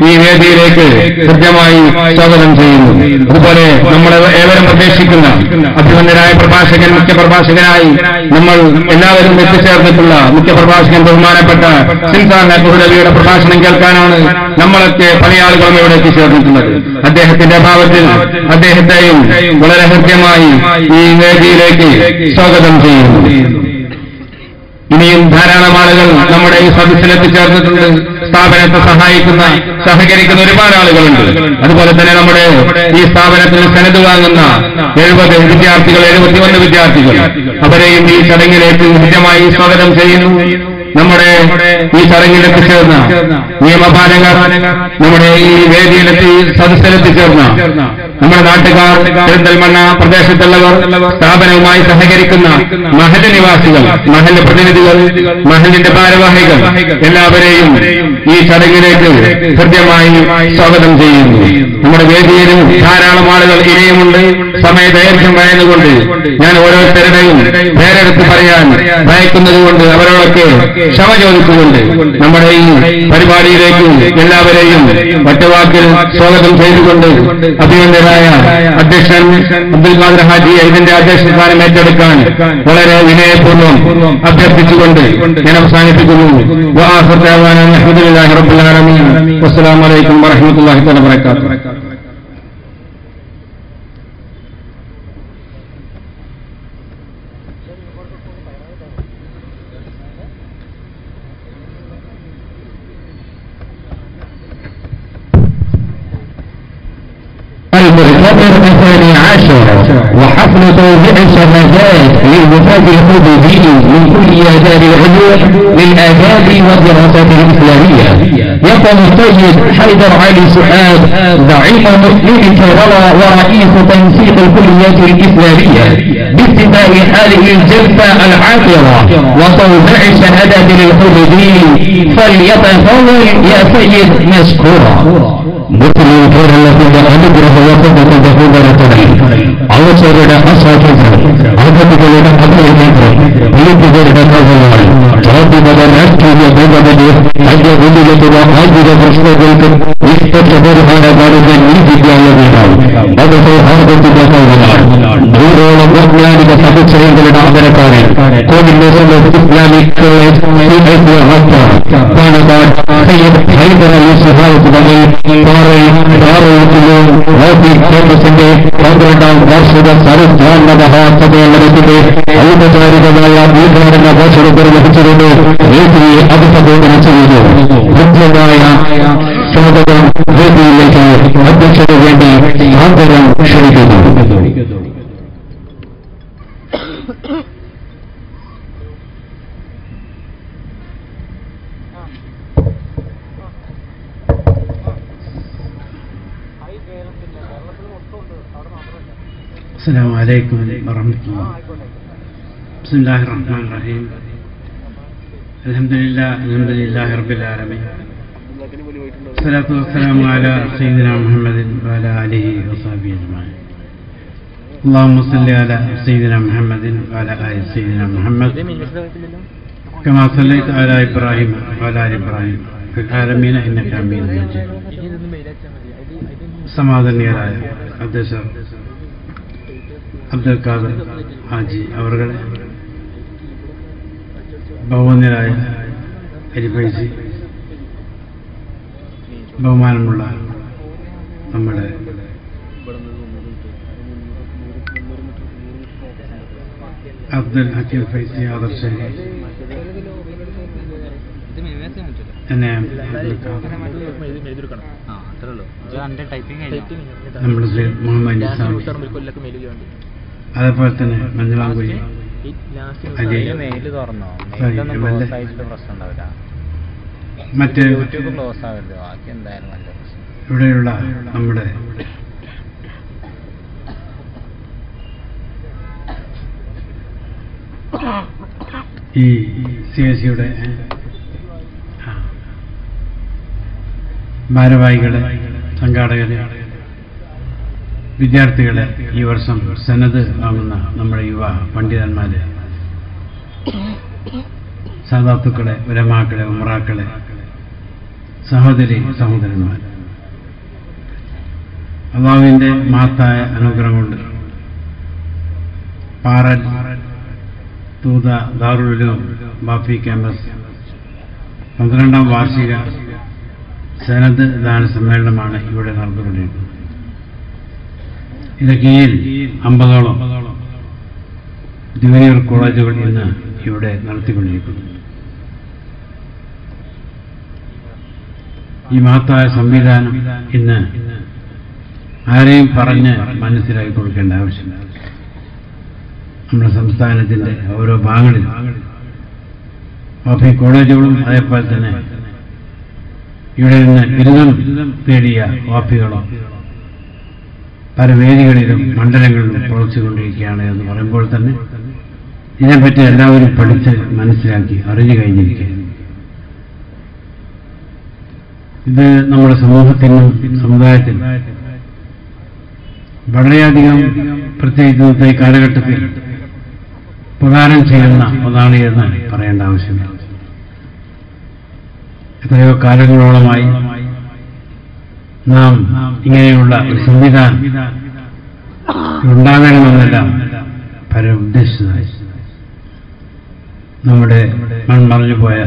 Speaker 3: ഈ വേദിയിലേക്ക് കൃത്യമായി സ്വാഗതം ചെയ്യുന്നു. അതുപോലെ നമ്മൾ ഏവരും പ്രതീക്ഷിക്കുന്ന അഭിമന്യരായ പ്രഭാഷകൻ, മുഖ്യപ്രഭാഷകനായി നമ്മൾ എല്ലാവരും എത്തിച്ചേർന്നിട്ടുള്ള മുഖ്യപ്രഭാഷകൻ ബഹുമാനപ്പെട്ട സിൻസാർ നബിയുടെ പ്രഭാഷണം കേൾക്കാനാണ് നമ്മളൊക്കെ പല ആളുകളും ഇവിടെ എത്തിച്ചേർന്നിട്ടുള്ളത്. അദ്ദേഹത്തിന്റെ അഭാവത്തിൽ അദ്ദേഹത്തെയും വളരെ ഹൃദ്യമായി ഈ വേദിയിലേക്ക് സ്വാഗതം ചെയ്യുന്നു. ഇനിയും ധാരാളം ആളുകൾ നമ്മുടെ ഈ സദസ്സിൽ എത്തിച്ചേർന്നിട്ടുണ്ട്. സ്ഥാപനത്തെ സഹകരിക്കുന്ന ഒരുപാട് ആളുകളുണ്ട്. അതുപോലെ തന്നെ നമ്മുടെ ഈ സ്ഥാപനത്തിൽ സനത് വാങ്ങുന്ന 71 വിദ്യാർത്ഥികൾ അവരെയും ഈ ചടങ്ങിലേക്ക് ഹൃദ്യമായി സ്വാഗതം ചെയ്യുന്നു. നമ്മുടെ ഈ ചടങ്ങിലെത്തിച്ചേർന്ന നിയമപാലകർ, നമ്മുടെ ഈ വേദിയിലെത്തി സദസ്സിലെത്തിച്ചേർന്ന നമ്മുടെ നാട്ടുകാർ, പെരിന്തൽമണ്ണ പ്രദേശത്തുള്ളവർ, സ്ഥാപനവുമായി സഹകരിക്കുന്ന മഹല്ല് നിവാസികൾ, മഹല്ല് പ്രതിനിധികൾ, മഹല്ലിന്റെ ഭാരവാഹികൾ എല്ലാവരെയും ഈ ചടങ്ങിലേക്ക് ഹൃദ്യമായി സ്വാഗതം ചെയ്യുന്നു. നമ്മുടെ വേദിയിൽ വേദിയിലും ധാരാളം ആളുകൾ ഇനിയുമുണ്ട്. സമയദൈർഘ്യം വയന്നുകൊണ്ട് ഞാൻ ഓരോരുത്തരുടെയും പേരെടുത്ത് പറയാൻ ഭയക്കുന്നതുകൊണ്ട് അവരോടൊക്കെ ക്ഷമ ചോദിച്ചുകൊണ്ട് നമ്മുടെ ഈ പരിപാടിയിലേക്ക് എല്ലാവരെയും ഒറ്റവാക്കിൽ സ്വാഗതം ചെയ്തുകൊണ്ട് അഭിനന്ദനായ അധ്യക്ഷൻ അബ്ദുൽ ഖാദർ ഹാജിയെ ഇതിന്റെ അധ്യക്ഷസ്ഥാനം ഏറ്റെടുക്കാൻ വളരെ വിനയപൂർവ്വം അഭ്യർത്ഥിച്ചുകൊണ്ട് ഞാൻ അവസാനിപ്പിക്കുന്നു. അൽഹംദുലില്ലാഹി റബ്ബിൽ ആലമീൻ. അസ്സലാമു അലൈക്കും വറഹ്മത്തുള്ളാഹി വബറകാതുഹു.
Speaker 2: المؤتمر الثاني عشر وحفل توزيع الشهادات للوفاة الحدودي من كليات العلوم للآداب والدراسات الإسلامية. يقوم السيد حيدر علي سعاد زعيم مسلم كرم ورئيس تنسيق الكليات الإسلامية بافتتاح هذه الجلسة العاطرة وتوزيع الشهادات للحدودي. فليتفضل يا سيد مشكورا. മുസ്ലിം കേരളത്തിന്റെ അനുഗ്രഹവത്തിന്റെ ബഹുബലത്തോടെ അവസരയുടെ അസാധ്യത അഗതികളുടെ അഭിനേത്രം വീട്ടുകാരുടെ കഥകൾ ജാതിമത രാഷ്ട്രീയ ഭേദമന്യേ തന്റെ മുന്നിലെത്തുന്ന ആത്മിക പ്രശ്നങ്ങൾക്ക് നിഷ്പക്ഷ പരിഹാരം കാണുന്ന നീതിന്യായമാണ് മതസൗഹാർദ്ദത്തിന്റെ കൗകളാണ്. 100ഓളം വൈജ്ഞാനിക സമുച്ചയങ്ങളുടെ അമരക്കാരൻ Covid Islamic college Panakkad Sayyid Hyder Ali Shihab Thangal കേന്ദ്രത്തിന്റെ 12ാം വാർഷിക സർവ്വ മഹാസമ്മേളനത്തിന്റെ ഔപചാരികമായ ഉദ്ഘാടന ഭാഷണം നിർവഹിച്ചുകൊണ്ട് വേദിയെ അഭിസംബോധന ചെയ്യുന്നു. കൃത്യമായ സ്വാഗതം വേദിയിലേക്ക് അധ്യക്ഷന് വേണ്ടി ആദരം ക്ഷണിക്കുന്നു.
Speaker 1: السلام عليكم ورحمة الله. بسم الله الرحمن الرحيم. الحمد لله رب العالمين. الصلاة والسلام على سيدنا محمد وعلى آله وصحبه أجمعين. اللهم صل على سيدنا محمد وعلى آل سيدنا محمد كما صليت على إبراهيم وعلى آل إبراهيم في العالمين إنك حميد مجيد. സമാധാനികരായ അധ്യക്ഷർ അബ്ദുൽ ഖാദർ ഹാജി അവരുടെ ബഹുമാന്യരായ ഹരിഫൈസി, ബഹുമാനമുള്ള നമ്മുടെ അബ്ദുൽ ഹക്കീം ഫൈസി ആദർശനി, എന്നെ നമ്മുടെ സയ്യിദ് മുഹമ്മദ് നിസാമി, അതേപോലെ തന്നെ മഞ്ഞളാംകുഴി അലി, മറ്റ് ഇവിടെയുള്ള നമ്മുടെ ഈ CSCയുടെ ഭാരവാഹികളെ, സംഘാടകരെ, വിദ്യാർത്ഥികളെ, ഈ വർഷം സനത് വാങ്ങുന്ന നമ്മുടെ യുവ പണ്ഡിതന്മാരെ, സാദാത്തുക്കളെ, ഉലമാക്കളെ, ഉമറാക്കളെ, സഹോദരി സഹോദരന്മാർ, അല്ലാഹുവിന്റെ മഹത്തായ അനുഗ്രഹം കൊണ്ട് പാറൽ തൂത ദാറുൽ ഉലൂം ബാഫി ക്യാമ്പസ് 12ാം വാർഷിക സനത് ദാന സമ്മേളനമാണ് ഇവിടെ നടന്നുകൊണ്ടിരിക്കുന്നത്. ഇതിന് കീഴിൽ 50ഓളം ജൂനിയർ കോളേജുകൾ ഇന്ന് ഇവിടെ നടത്തിക്കൊണ്ടിരിക്കുന്നു. ഈ മഹത്തായ സംവിധാനം ഇന്ന് ആരെയും പറഞ്ഞ് മനസ്സിലാക്കി കൊടുക്കേണ്ട ആവശ്യമില്ല. നമ്മുടെ സംസ്ഥാനത്തിന്റെ ഓരോ ഭാഗങ്ങളിലും ഈ കോളേജുകളും അതേപോലെ തന്നെ ഇവിടെ നിന്ന് ബിരുദം നേടിയ വാഫികളും പല വേദികളിലും മണ്ഡലങ്ങളിലും പ്രവർത്തിച്ചുകൊണ്ടിരിക്കുകയാണ് എന്ന് പറയുമ്പോൾ തന്നെ ഇതിനെപ്പറ്റി എല്ലാവരും പഠിച്ച് മനസ്സിലാക്കി അറിഞ്ഞു കഴിഞ്ഞിരിക്കുകയാണ്. ഇത് നമ്മുടെ സമൂഹത്തിനും സമുദായത്തിനും വളരെയധികം പ്രത്യേകിച്ച് ഇന്നത്തെ കാലഘട്ടത്തിൽ ഉപകാരം ചെയ്യുന്ന ഒന്നാണ് എന്ന് പറയേണ്ട ആവശ്യമില്ല. എത്രയോ കാലങ്ങളോളമായി നാം ഇങ്ങനെയുള്ള ഒരു സംവിധാനം ഉണ്ടാകണമെന്നെല്ലാം പലരും ഉദ്ദേശിച്ചതായി. നമ്മുടെ മൺമറഞ്ഞു പോയ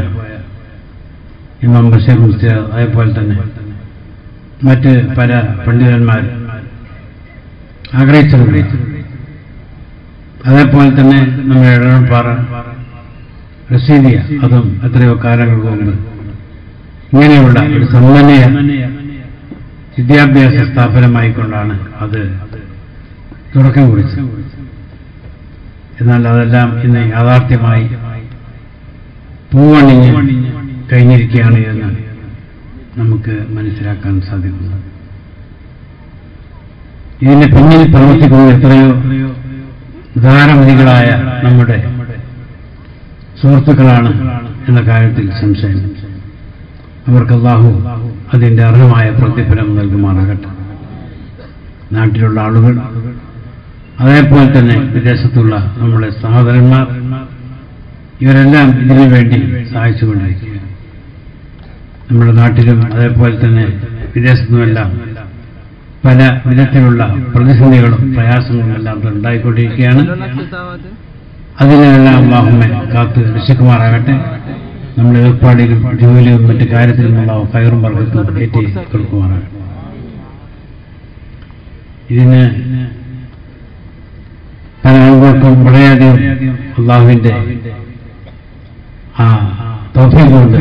Speaker 1: ഇമാം ബഷീർ മുസ്ലിയാർ, അതേപോലെ തന്നെ മറ്റ് പല പണ്ഡിതന്മാർ ആഗ്രഹിച്ചിട്ടുണ്ട്. അതേപോലെ തന്നെ നമ്മുടെ ഇടപാറ റഷീദിയ, അതും എത്രയോ കാലങ്ങൾക്ക് മുമ്പ് ഇങ്ങനെയുള്ള ഒരു സമ്പന്നയ വിദ്യാഭ്യാസ സ്ഥാപനമായിക്കൊണ്ടാണ് അത് തുടക്കം കുറിച്ചത്. എന്നാൽ അതെല്ലാം ഇന്ന് യാഥാർത്ഥ്യമായി പൂവണിഞ്ഞ് കഴിഞ്ഞിരിക്കുകയാണ് എന്ന് നമുക്ക് മനസ്സിലാക്കാൻ സാധിക്കുന്നു. ഇതിന് പിന്നിൽ പ്രവർത്തിക്കുന്ന എത്രയോ ഉദാരമതികളായ നമ്മുടെ സുഹൃത്തുക്കളാണ് എന്ന കാര്യത്തിൽ സംശയം. അവർക്ക് അല്ലാഹു അതിന്റെ അർഹമായ പ്രതിഫലം നൽകുമാറാകട്ടെ. നാട്ടിലുള്ള ആളുകൾ, അതേപോലെ തന്നെ വിദേശത്തുള്ള നമ്മുടെ സഹോദരന്മാർ, ഇവരെല്ലാം ഇതിനു വേണ്ടി സഹായിച്ചുകൊണ്ടിരിക്കുകയാണ്. നമ്മുടെ നാട്ടിലും അതേപോലെ തന്നെ വിദേശത്തുമെല്ലാം പല വിധത്തിലുള്ള പ്രതിസന്ധികളും പ്രയാസങ്ങളും എല്ലാം ഉണ്ടായിക്കൊണ്ടിരിക്കുകയാണ്. അതിനെല്ലാം അല്ലാഹുവേ കാത്ത് രക്ഷിക്കുമാറാകട്ടെ. നമ്മുടെ ഏർപ്പാടിലും ജോലിയും മറ്റു കാര്യത്തിലുമുള്ള ഫയറും വർഗത്തും ഏറ്റി കൊടുക്കുമാറാകട്ടെ. ഇതിന് പല ആളുകൾക്കും വളരെയധികം അല്ലാഹുവിന്റെ ആ തൗഫീഖ് കൊണ്ട്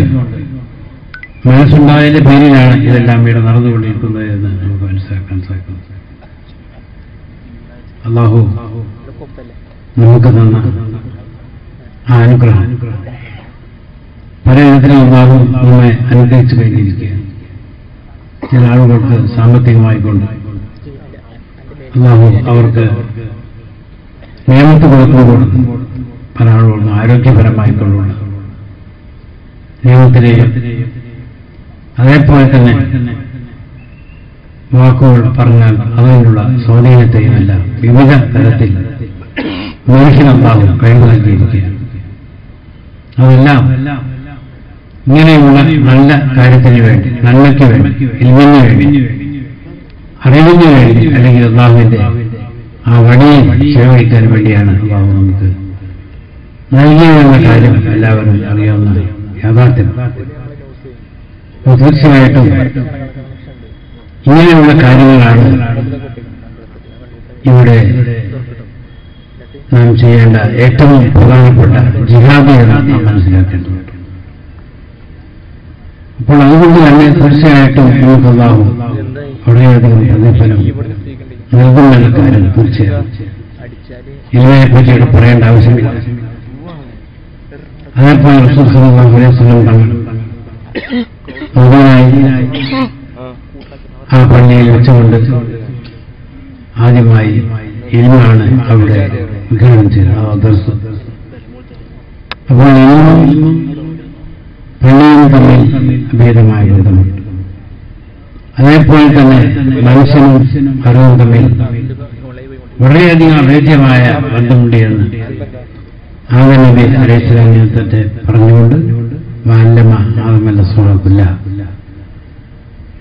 Speaker 1: മനസ്സുണ്ടായതിന്റെ പേരിലാണ് ഇതെല്ലാം ഇവിടെ നടന്നുകൊണ്ടിരിക്കുന്നത് എന്ന് നമുക്ക് മനസ്സിലാക്കാൻ സാധിക്കുന്നു. അല്ലാഹു നമുക്ക് തന്ന ആ അനുഗ്രഹം പല വിധത്തിലും അല്ലാഹു നമ്മെ അനുഗ്രഹിച്ചു കഴിഞ്ഞിരിക്കുകയാണ്. ചില ആളുകൾക്ക് സാമ്പത്തികമായിക്കൊണ്ട് അല്ലാഹു അവർക്ക് നിയമത്ത് കൊടുക്കുമ്പോൾ, പല ആളുകൾക്കും ആരോഗ്യപരമായിക്കൊണ്ടുള്ള നിയമത്തിലെയും അതേപോലെ തന്നെ വാക്കുകൾ പറഞ്ഞാൽ അതിനുള്ള സ്വാധീനത്തെയുമെല്ലാം വിവിധ തരത്തിൽ മനുഷ്യനല്ലാഹു കഴിവ് നൽകിയിരിക്കുകയാണ്. അതെല്ലാം ഇങ്ങനെയുള്ള നല്ല കാര്യത്തിന് വേണ്ടി, നന്മയ്ക്ക് വേണ്ടി, ഇൽമിന് വേണ്ടി, അറിവിന് വേണ്ടി, അല്ലെങ്കിൽ അല്ലാഹുവിന്റെ ആ വഴിയിൽ ചെലവഴിക്കാൻ വേണ്ടിയാണ് അല്ലാഹു നമുക്ക് നൽകിയെന്ന കാര്യം എല്ലാവരും അറിയാവുന്ന യാഥാർത്ഥ്യം. തീർച്ചയായിട്ടും ഇങ്ങനെയുള്ള കാര്യങ്ങളാണ് ഇവിടെ നാം ചെയ്യേണ്ട ഏറ്റവും പ്രധാനപ്പെട്ട ജിഹാദ് എന്ന് നാം മനസ്സിലാക്കേണ്ടതുണ്ട്. അപ്പോൾ അതുകൊണ്ട് തന്നെ തീർച്ചയായിട്ടും നമുക്ക് അല്ലാഹു വളരെയധികം പ്രതിഫലം നൽകുന്ന കാര്യം തീർച്ചയായും ഇതിനെപ്പറ്റി ഇവിടെ പറയേണ്ട ആവശ്യമില്ല. അതേപോലെ റസൂൽ സല്ലല്ലാഹു അലൈഹി വസല്ലം തങ്ങൾ ആ പള്ളിയിൽ വെച്ചുകൊണ്ട് ആദ്യമായി ഇൽമാണ് അവിടെ വിഗ്രഹം ചെയ്തത്. അപ്പോൾ ഇൽമും പള്ളിയും തമ്മിൽ ഭേദമായ ബന്ധമുണ്ട്. അതേപോലെ തന്നെ മനുഷ്യനും അറിവും തമ്മിൽ വളരെയധികം അഭേദ്യമായ ബന്ധമുണ്ട് എന്ന് ആദം നബി അലൈഹിസ്സലാമിനെ പറഞ്ഞുകൊണ്ട് വഅല്ലമ ആദമ അസ്മാഅ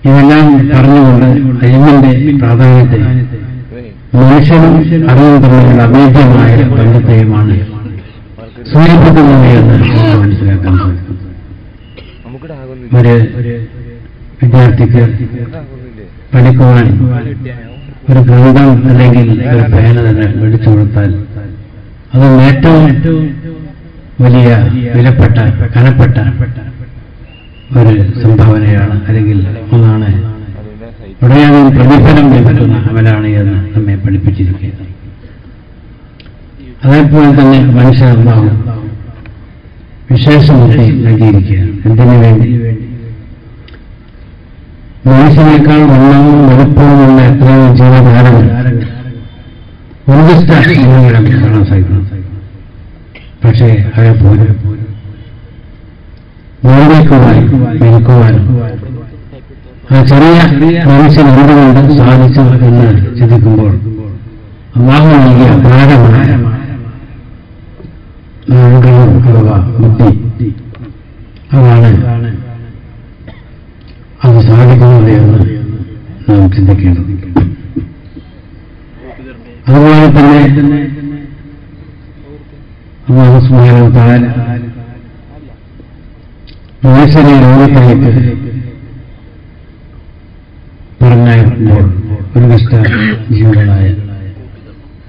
Speaker 1: ഇതെല്ലാം പറഞ്ഞുകൊണ്ട് ഇൽമിന്റെ പ്രാധാന്യത്തെ, മനുഷ്യനും അറിവും തമ്മിലുള്ള അഭേദ്യമായ ബന്ധത്തെയുമാണ് സൂചിപ്പിക്കുന്നത് എന്ന് നമുക്ക് മനസ്സിലാക്കാൻ സാധിക്കും. ഒരു വിദ്യാർത്ഥിക്ക് പഠിക്കുവാൻ ഒരു ഗ്രന്ഥം അല്ലെങ്കിൽ ഒരു പേന തന്നെ മേടിച്ചു കൊടുത്താൽ അത് ഏറ്റവും വലിയ വിലപ്പെട്ട കനപ്പെട്ട ഒരു സംഭാവനയാണ്, അല്ലെങ്കിൽ ഒന്നാണ്. വളരെയധികം പ്രതിഫലം ലഭിക്കുന്ന അമലാണ് എന്ന് നമ്മെ പഠിപ്പിച്ചിരിക്കുന്നത്. അതേപോലെ തന്നെ മനുഷ്യർമാവും വിശേഷമുക്തി നൽകിയിരിക്കുകയാണ്. എന്തിനു വേണ്ടി? മനുഷ്യനേക്കാൾ വണ്ണവും വലുപ്പവുമുള്ള എത്രയോ ജീവധാരകൾ കാണാൻ സാധിക്കുന്നു. പക്ഷേ അവരെപ്പോലും നിർമ്മിക്കുവാനും മരിക്കുവാനും ആ ചെറിയ മനുഷ്യൻ എന്തുകൊണ്ട് സാധിച്ചു എന്ന് ചിന്തിക്കുമ്പോൾ ബുദ്ധി അതാണ് അത് സാധിക്കുന്നത് എന്ന് നാം ചിന്തിക്കേണ്ടത്. അതുപോലെ തന്നെ അല്ലാഹു സുബ്ഹാനഹു വ തആല മനുഷ്യനെ ലോകത്തിലേക്ക് പറഞ്ഞയക്കുമ്പോൾ ഒരു നിഷ്ഠ ജീവനായ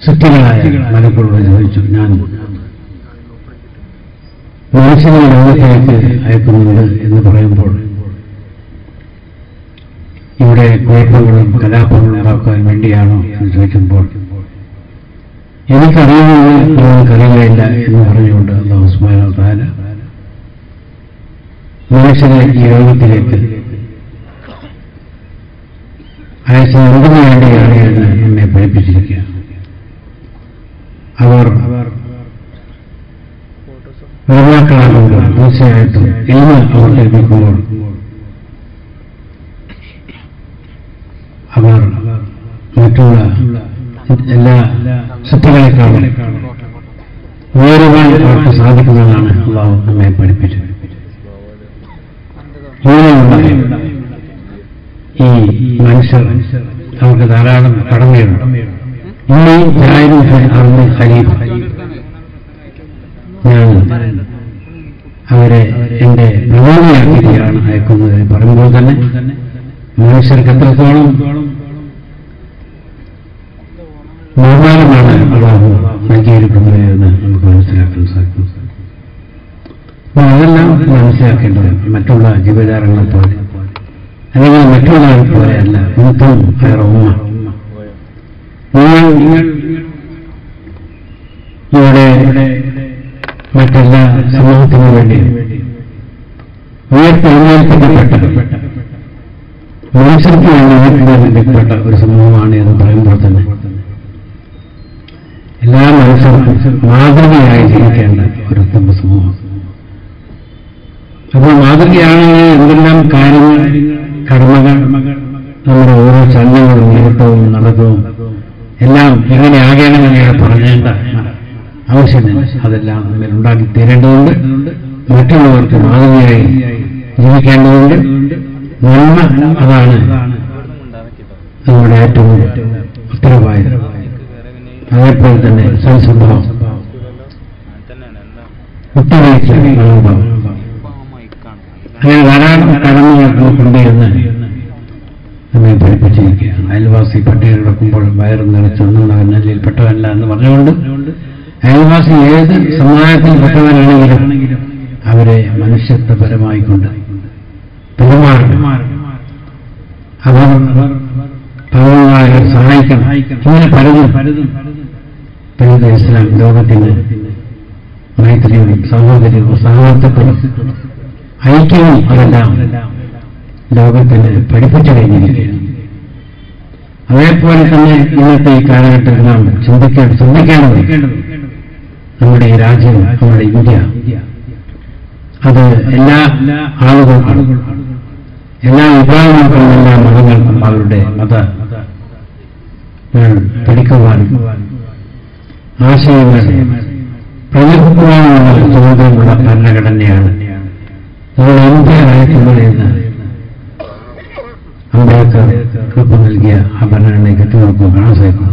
Speaker 1: സത്യങ്ങളായ മലക്കുകളോട് ചോദിച്ചു, ഞാൻ മനുഷ്യനെ ലോകത്തിലേക്ക് അയക്കുന്നുണ്ട് എന്ന് പറയുമ്പോൾ ഇവിടെ കുഴപ്പങ്ങളും കലാപങ്ങളും ഉണ്ടാക്കാൻ വേണ്ടിയാണോ എന്ന് ചോദിക്കുമ്പോൾ എനിക്കറിയുന്നത് നിങ്ങൾക്കറിയില്ല എന്ന് പറഞ്ഞുകൊണ്ട് അല്ലാഹു സുബ്ഹാനഹു വ തആല മനുഷ്യനെ ഈ ലോകത്തിലേക്ക് അയച്ചത് എന്തിനു വേണ്ടിയാണ് എന്ന് നമ്മെ പഠിപ്പിച്ചിരിക്കുക. അവർ നിർമ്മാക്കളാകുമ്പോൾ തീർച്ചയായിട്ടും ഇന്ന് അവർ ലഭിക്കുമ്പോൾ അവർ മറ്റുള്ള എല്ലാ സത്യങ്ങളെക്കാളും ഉയരുവാൻ അവർക്ക് സാധിക്കുന്നതാണ് അല്ലാഹു നമ്മെ പഠിപ്പിച്ചത്. ഇങ്ങനെയുള്ള ഈ മനുഷ്യർ അവർക്ക് ധാരാളം കടമയുണ്ട്. ഇന്ന് അറിഞ്ഞ ഖലീഫ ഞാൻ അവരെ എന്റെ പ്രധാനിയാക്കിയാണ് അയക്കുന്നത് പറയുമ്പോൾ തന്നെ മനുഷ്യർക്ക് എത്രത്തോളം ബഹുമാനമാണ് അല്ലാഹു നൽകിയിരിക്കുന്നത് എന്ന് നമുക്ക് മനസ്സിലാക്കാൻ സാധിക്കും. അതെല്ലാം മനസ്സിലാക്കേണ്ടത് മറ്റുള്ള ജീവജാലങ്ങളെ പോലെ അല്ലെങ്കിൽ മറ്റുള്ളവരെ പോലെയല്ല. കുന്തും ഖൈറ ഉമ്മ, നിങ്ങൾ ഇവിടെ മറ്റെല്ലാ സമൂഹത്തിനു വേണ്ടി ഉയർത്തെഴുന്നേൽപ്പിക്കപ്പെട്ട മനുഷ്യർക്ക് വേണ്ടി ഉയർത്തെഴുന്നേൽപ്പിക്കപ്പെട്ട ഒരു സമൂഹമാണ് എന്ന് പറയുമ്പോൾ തന്നെ എല്ലാ മനുഷ്യർക്കും മാതൃകയായി ജീവിക്കേണ്ട ഒരു ഉത്തമ സമൂഹം. അപ്പോൾ മാതൃകയാണെങ്കിൽ എന്തെല്ലാം കാര്യങ്ങൾ, കർമ്മകൾ, നമ്മുടെ ഓരോ ചലനങ്ങളും നേട്ടവും നടക്കവും എല്ലാം എങ്ങനെ ആകണമെന്ന് പറഞ്ഞേണ്ട ആവശ്യമില്ല. അതെല്ലാം നമ്മൾ ഉണ്ടാക്കി തീരേണ്ടതുണ്ട്. മറ്റുള്ളവർക്ക് മാതൃകയായി ജീവിക്കേണ്ടതുണ്ട്. നന്മ അതാണ് നമ്മുടെ ഏറ്റവും ഉത്തരവാദിത്തം. അതേപോലെ തന്നെ സൽസ്വഭാവം, വിട്ടുവീഴ്ച മനോഭാവം, അങ്ങനെ ധാരാളം കടമകൾ കൊണ്ടുവരുന്ന നമ്മെ പഠിപ്പിച്ചിരിക്കുകയാണ്. അയൽവാസി പട്ടിക കിടക്കുമ്പോൾ വയറ് നിറച്ചൊന്നും നല്ലയിൽപ്പെട്ടവല്ല എന്ന് പറഞ്ഞുകൊണ്ട് അയൽവാസി ഏത് സമുദായത്തിൽപ്പെട്ടവരാണെങ്കിലും അവരെ മനുഷ്യത്വപരമായിക്കൊണ്ട് പെരുമാറണം. അവർ പാവങ്ങളെ സഹായിക്കണം. ഇങ്ങനെ പലതും പരിധ ഇസ്ലാം ലോകത്തിന് മൈത്രിയും സഹോദര്യവും സഹവർത്തിത്വവും ഐക്യവും അതെല്ലാം ലോകത്തിന് പഠിപ്പിച്ചു കഴിഞ്ഞിരിക്കുകയാണ്. അതേപോലെ തന്നെ ഇന്നത്തെ ഈ കാലഘട്ടത്തിൽ നാം ചിന്തിക്കേണ്ടത് നമ്മുടെ ഈ രാജ്യം, നമ്മുടെ ഇന്ത്യ, അത് എല്ലാ ആളുകൾക്കും, എല്ലാ വിഭാഗങ്ങൾക്കും, എല്ലാ മതങ്ങൾക്കും അവരുടെ പഠിക്കുവാനും ആശയങ്ങൾ പ്രചരിപ്പിക്കുവാനുമുള്ള സ്വാതന്ത്ര്യമുള്ള ഭരണഘടനയാണ് നമ്മൾ ഇന്ത്യ നയിക്കുന്നത് എന്ന് അംബേദ്കർ രൂപം നൽകിയ ആ ഭരണഘടനയ്ക്ക് എത്തിനോക്കുമ്പോൾ കാണാൻ സാധിക്കും.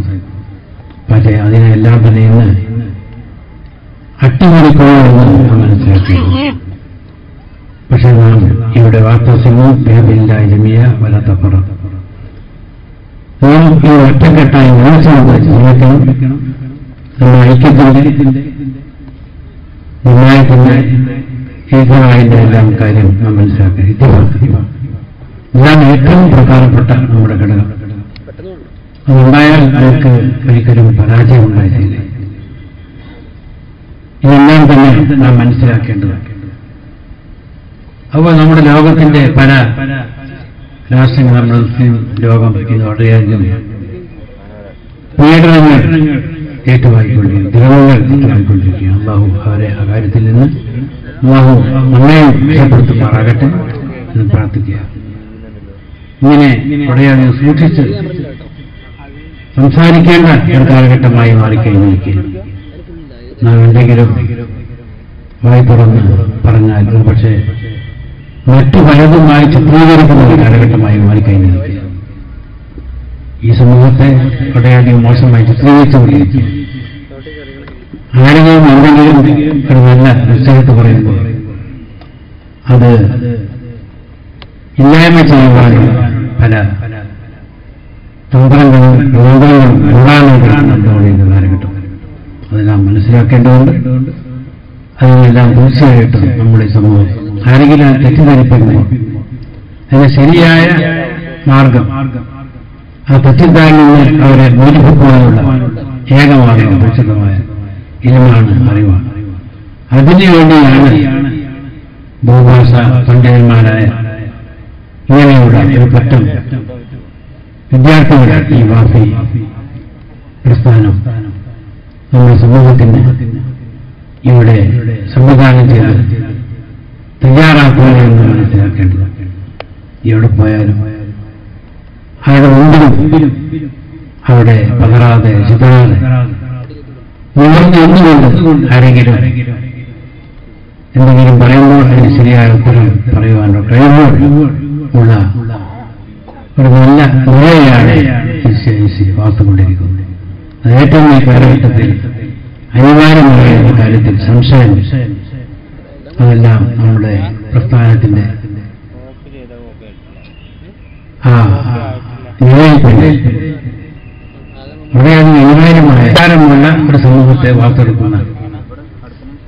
Speaker 1: പക്ഷേ അതിനെല്ലാം തന്നെ ഇന്ന് അട്ടിമറിക്കുമെന്ന് നാം മനസ്സിലാക്കിയിരുന്നു. പക്ഷെ നാം ഇവിടെ വാർത്താസിംഗും ബേബില്ലാ ജമിയ വലത്തപ്പുറ നാം ഈ ഒറ്റക്കെട്ടായി മനസ്സിലാക്കി ജീവിക്കണം. നമ്മുടെ ഐക്യത്തിന്റെ ന്യായത്തിന്റെ ഏകമായതിന്റെ എല്ലാം കാര്യം നാം മനസ്സിലാക്കുക. ഇതാണ് ഏറ്റവും പ്രധാനപ്പെട്ട നമ്മുടെ ഘടകം. അതുണ്ടായാൽ നമുക്ക് ഒരിക്കലും പരാജയം ഉണ്ടായിട്ടില്ല. ഇതെല്ലാം തന്നെ നാം മനസ്സിലാക്കേണ്ടതാണ്. അപ്പോൾ നമ്മുടെ ലോകത്തിന്റെ പല രാഷ്ട്രങ്ങൾ, നമ്മുടെ മുസ്ലിം ലോകം ഇത് വളരെയധികം പീഡനങ്ങൾ ഏറ്റുവായിക്കൊണ്ടിരിക്കുകയാണ്, ദിനങ്ങൾ ഏറ്റുവായിക്കൊണ്ടിരിക്കുകയാണ്. അല്ലാഹു അവരെ ആ കാര്യത്തിൽ നിന്ന് അല്ലാഹു നമ്മയും രക്ഷപ്പെടുത്തുമാറാകട്ടെ എന്ന് പ്രാർത്ഥിക്കുക. ഇങ്ങനെ വളരെയധികം സൂക്ഷിച്ച് സംസാരിക്കേണ്ട ഒരു കാലഘട്ടമായി മാറിക്കഴിഞ്ഞിരിക്കുകയാണ്. നാം എന്തെങ്കിലും വായി തുറന്ന് പറഞ്ഞാൽ പക്ഷേ മറ്റു പലതുമായി ചിത്രീകരിക്കുന്ന ഒരു കാലഘട്ടമായി മാറിക്കഴിഞ്ഞിരിക്കുക. ഈ സമൂഹത്തെ വളരെയധികം മോശമായി ചിത്രീകരിച്ചുകൊണ്ടിരിക്കുക. ആരെങ്കിലും എന്തെങ്കിലും ഒരു നല്ല നിശ്ചയത്ത് പറയുമ്പോൾ അത് ഇല്ലായ്മ ചെയ്യുവാനുള്ള പല തന്ത്രങ്ങളും രോഗങ്ങളും ഉണ്ടാകുന്ന കാലഘട്ടം അതെല്ലാം മനസ്സിലാക്കേണ്ടതുണ്ട്. അതിനെല്ലാം തീർച്ചയായിട്ടും നമ്മുടെ ഈ സമൂഹം ആരെങ്കിലും തെറ്റിദ്ധരിപ്പിക്കുമ്പോൾ അതിന് ശരിയായ മാർഗം ആ തെറ്റിദ്ധാരിൽ നിന്ന് അവരെ ബോധിപ്പിക്കുവാനുള്ള ഏകമാർഗം പരിശുദ്ധമായ ഇൽമാണ്, അറിവാണ്. അതിനുവേണ്ടിയാണ് ബഹുഭാഷ പണ്ഡിതന്മാരായ ഇങ്ങനെയുള്ള ഒരു പറ്റം വിദ്യാർത്ഥികളെ ഈ വാഫി പ്രസ്ഥാനം നമ്മുടെ സമൂഹത്തിന് ഇവിടെ സംവിധാനം ചെയ്ത് തയ്യാറാക്കുകയെന്ന് മനസ്സിലാക്കേണ്ടത്. എവിടെ പോയാലും അവരുടെ മുമ്പിലും അവിടെ പതറാതെ ചിതറാതെ നിവർന്ന് എന്തുകൊണ്ട് ആരെങ്കിലും എന്തെങ്കിലും പറയുമ്പോൾ അതിന് ശരിയായ ഉത്തരം പറയുവാനോ കഴിയുമ്പോൾ ഉള്ള ഒരു നല്ല നിലയാണ് വാർത്തുകൊണ്ടിരിക്കുന്നത്. അത് ഏറ്റവും ഈ കാലഘട്ടത്തിൽ അനിവാര്യമായ കാര്യത്തിൽ സംശയം അതെല്ലാം നമ്മുടെ പ്രസ്ഥാനത്തിന്റെ നിലനിൽപ്പിന്റെ വളരെയധികം അനിവാര്യമായ വികാരമുള്ള ഒരു സമൂഹത്തെ വാർത്തെടുക്കുന്ന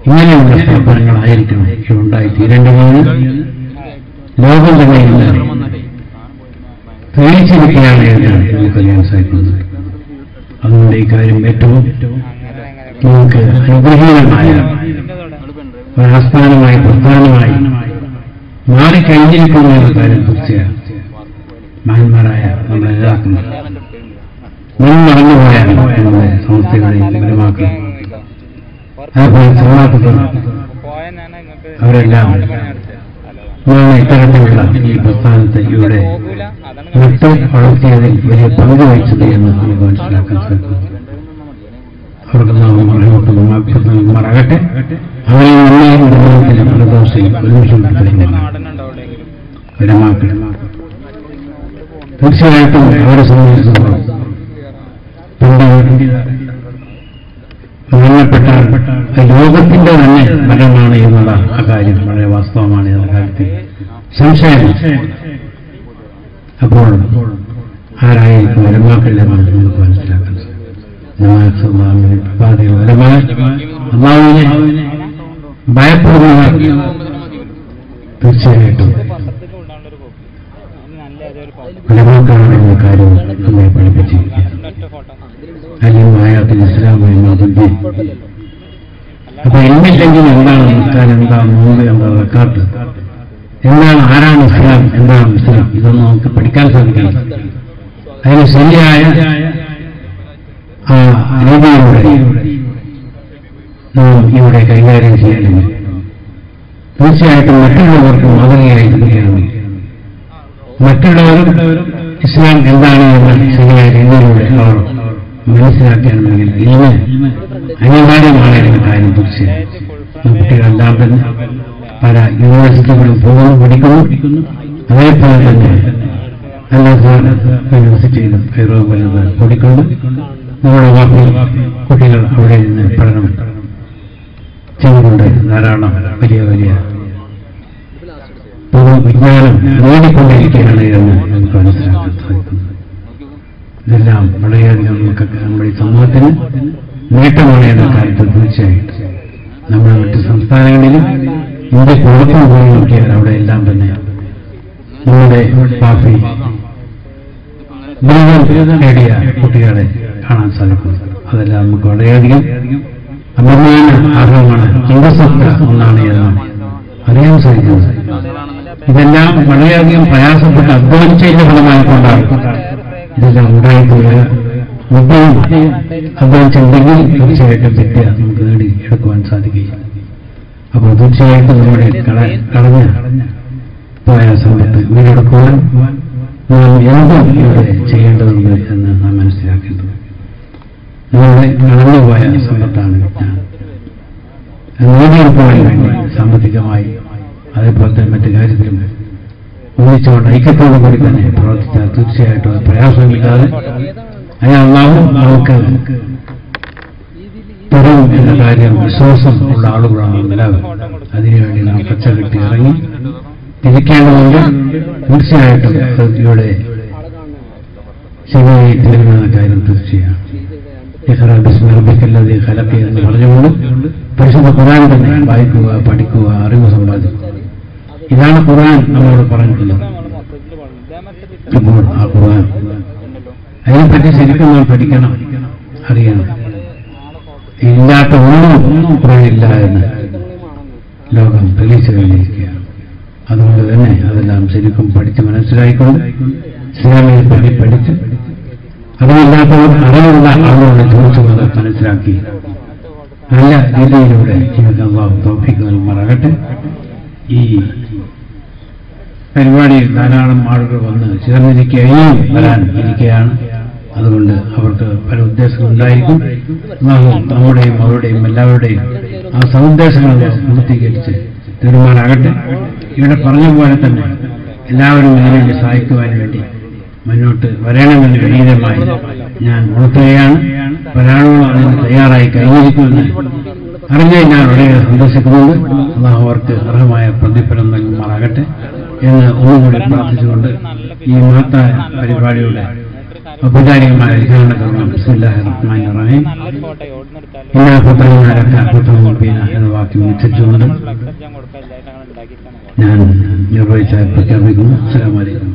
Speaker 1: ഇങ്ങനെയുള്ള സ്ഥാപനങ്ങളായിരിക്കണം ഉണ്ടായിത്തീരേണ്ടതെന്ന് ലോകം തന്നെ ഇന്ന് തെളിയിച്ചിരിക്കുകയാണ് എന്നാണ് നമുക്കറിയാൻ സാധിക്കുന്നത്. അതുകൊണ്ട് ഈ കാര്യം ഏറ്റവും നമുക്ക് അനുഗ്രഹീതമായ ഒരാസ്ഥാനമായി പ്രധാനമായി മാറിക്കഴിഞ്ഞിരിക്കുന്നു എന്ന കാര്യം തീർച്ചയായും മഹാന്മാരായ നമ്മുടെ നേതാക്കൾ മുൻമറന്നുപോയാണ് നമ്മുടെ സംസ്ഥകളെയും വിപുലമാക്കുക. അതുപോലെ സമാധാനം അവരെല്ലാം ഇത്തരത്തിലുള്ള ഈ പ്രസ്ഥാനത്തെ ഇവിടെ നട്ട് വളർത്തിയതിൽ വലിയ പങ്ക് വഹിച്ചത് എന്ന് നമുക്ക് മനസ്സിലാക്കാൻ സാധിക്കും. അവർക്ക് മാറാകട്ടെ. അവരെ നന്നായും നിർമ്മാണത്തിലും പ്രദോഷയും ഒരുമിഷം വിരമാക്കൾ തീർച്ചയായിട്ടും അവരെ സംബന്ധിച്ചിടത്തോളം മരണപ്പെട്ട ലോകത്തിന്റെ തന്നെ മരണമാണ് എന്നുള്ള ആ കാര്യം വളരെ വാസ്തവമാണ് എന്ന കാര്യത്തിൽ സംശയമില്ല. അപ്പോൾ ആരായിരിക്കും വരമാക്കളിലെന്നാണ് നമുക്ക് മനസ്സിലാക്കാൻ അള്ളാഹുവിനെ ഭയപ്പെടുന്നവർ തീർച്ചയായിട്ടും വരമാക്കളാണ് എന്ന കാര്യം നമ്മെ പഠിപ്പിച്ചിരിക്കുക. അല്ലിമായാത്തിൽ ഇസ്ലാം എന്നതിന്റെ അപ്പൊ എന്നില്ലെങ്കിൽ എന്താണ് നിസ്കാരം, എന്താണ് നോമ്പ്, എന്താണ് റക്കാത്ത്, എന്താണ് ആരാണ് ഇസ്ലാം, എന്താണ് ഇസ്ലാം, ഇതൊന്നും നമുക്ക് പഠിക്കാൻ സാധിക്കില്ല. അതിന് ശരിയായ രീതിയിലൂടെ നാം ഇവിടെ കൈകാര്യം ചെയ്യണമെങ്കിൽ തീർച്ചയായിട്ടും മറ്റുള്ളവർക്ക് മാതൃകയായി ലഭിക്കണം. മറ്റുള്ളവരും ഇസ്ലാം എന്താണ് എന്ന് ശരിയായ രീതിയിലൂടെ അവർ മനസ്സിലാക്കണമെങ്കിൽ ഇതിന് അനിവാര്യമായ ഒരു കാര്യം തീർച്ചയായും കുട്ടികളെല്ലാം തന്നെ പല യൂണിവേഴ്സിറ്റികളും പോകുന്നു, പഠിക്കുന്നു. അതേപോലെ തന്നെ യൂണിവേഴ്സിറ്റിയിലും പഠിക്കുന്നു. നമ്മുടെ കുട്ടികൾ അവിടെ നിന്ന് പഠനം ചെയ്തുകൊണ്ട് ധാരാളം വലിയ വലിയ പൊതുവിജ്ഞാനം നേടിക്കൊണ്ടിരിക്കുകയാണ് എന്ന് നമുക്ക് മനസ്സിലാക്കാൻ സാധിക്കുന്നു. ഇതെല്ലാം വളരെയധികം നമുക്കൊക്കെ നമ്മുടെ ഈ സമൂഹത്തിന് നേട്ടമാണ് എന്ന കാര്യത്തിൽ തീർച്ചയായിട്ടും നമ്മുടെ മറ്റ് സംസ്ഥാനങ്ങളിലും ഇന്ത്യ പുറത്തും പോയി നോക്കിയാൽ അവിടെ എല്ലാം തന്നെ നമ്മുടെ പാർട്ടി ബിരുദം നേടിയ കുട്ടികളെ കാണാൻ സാധിക്കുന്നു. അതെല്ലാം നമുക്ക് വളരെയധികം അഭിമാന അർഹമാണ്. ഹിന്ദുസത്ത ഒന്നാണ് എന്ന് അറിയാൻ സാധിക്കുന്നത്. ഇതെല്ലാം വളരെയധികം പ്രയാസപ്പെട്ട് അധ്വാനിച്ചതിന്റെ ഫലമായിക്കൊണ്ടാണ് ഇതെല്ലാം ഉണ്ടായിട്ടുള്ള വിദ്യയും അധ്വാനിച്ചുണ്ടെങ്കിൽ തീർച്ചയായിട്ടും വിദ്യ നമുക്ക് നേടിയെടുക്കുവാൻ സാധിക്കുകയും അപ്പോൾ തീർച്ചയായിട്ടും നമ്മുടെ കളഞ്ഞ പോയ സമ്പത്ത് വീണ്ടെടുക്കുവാൻ നാം എന്തും ഇവിടെ ചെയ്യേണ്ടതുണ്ട് എന്ന് നാം മനസ്സിലാക്കേണ്ടത്. നമ്മുടെ കളഞ്ഞുപോയ സമ്പത്താണ് വിജ്ഞാനം. നേടിയെടുക്കുവാൻ വേണ്ടി സാമ്പത്തികമായി അതേപോലെ തന്നെ മറ്റു കാര്യത്തിലും ഒന്നിച്ചുകൊണ്ട് ഐക്യത്തോടും കൂടി തന്നെ പ്രവർത്തിച്ചാൽ തീർച്ചയായിട്ടും പ്രയാസമില്ലാതെ അയാളാവും നമുക്ക് തരും എന്ന കാര്യം വിശ്വാസം ഉള്ള ആളുകളാണ് നിലവ്. അതിനുവേണ്ടി നാം പച്ചകെട്ടി ഇറങ്ങി തിരിക്കേണ്ടതുണ്ട്. തീർച്ചയായിട്ടും ഇവിടെ ശരിയായി തീരുമെന്ന കാര്യം തീർച്ചയാണ്. എന്ന് പറഞ്ഞുകൊണ്ട് പരിശുദ്ധ ഖുർആൻ തന്നെ വായിക്കുക, പഠിക്കുക, അറിവ് സമ്പാദിക്കുക. ഇതാണ് ഖുർആൻ നമ്മളോട് പറഞ്ഞിട്ടുള്ളത്. അപ്പോൾ ആ ഖുർആൻ അതിനെപ്പറ്റി ശരിക്കും നാം പഠിക്കണം, അറിയണം. ഇല്ലാത്ത ഒന്നും ഖുർആനില്ല എന്ന് ലോകം തെളിയിച്ചു കഴിഞ്ഞിരിക്കുകയാണ്. അതുകൊണ്ട് തന്നെ അതെല്ലാം ശരിക്കും പഠിച്ച് മനസ്സിലായിക്കൊണ്ട് ഇസ്ലാമിനെ പറ്റി പഠിച്ച് അറിവില്ലാത്തവർ അറിവുള്ള ആളുകളെ ചോദിച്ചുകൊണ്ട് മനസ്സിലാക്കി നല്ല രീതിയിലൂടെ നമുക്ക് അല്ലാഹു തൗഫീഖ് നൽകുമാറാകട്ടെ. ഈ പരിപാടിയിൽ ധാരാളം ആളുകൾ വന്ന് ചേർന്നിരിക്കുകയും വരാൻ ഇരിക്കുകയാണ്. അതുകൊണ്ട് അവർക്ക് പല ഉദ്ദേശങ്ങളുണ്ടായിരിക്കും. അല്ലാഹു നമ്മുടെയും അവരുടെയും എല്ലാവരുടെയും ആ സമുദ്ദേശങ്ങൾ പൂർത്തീകരിച്ച് തീരുമാനാകട്ടെ. ഇവിടെ പറഞ്ഞ പോലെ തന്നെ എല്ലാവരും ഇതിനുവേണ്ടി സഹായിക്കുവാൻ വേണ്ടി മുന്നോട്ട് വരണമെന്ന് വിനീതമായി ഞാൻ ഉണർത്തുകയാണ്. ഒരാളോട് അതിന് തയ്യാറായി കഴിഞ്ഞിരിക്കുമെന്ന് അറിഞ്ഞ ഞാൻ വളരെ സന്തോഷിക്കുന്നുണ്ട്. അല്ലാഹു അവർക്ക് അർഹമായ പ്രതിഫലം നൽകുമാറാകട്ടെ എന്ന് ഒന്നുകൂടി പ്രാർത്ഥിച്ചുകൊണ്ട് ഈ മഹത്തായ പരിപാടിയുടെ ഔപചാരികമായ ഉദ്ഘാടന കർമ്മം ബിസ്മില്ലാഹിർ റഹ്മാനിർ റഹീം ഇന്നാ ഫതഹ്നാ ലക ഫതഹൻ മുബീന എന്ന വാക്യം ഉച്ചരിച്ചുകൊണ്ട് ഞാൻ നിർവഹിച്ച പ്രഖ്യാപിക്കുന്നു. അസ്സലാമു അലൈക്കും.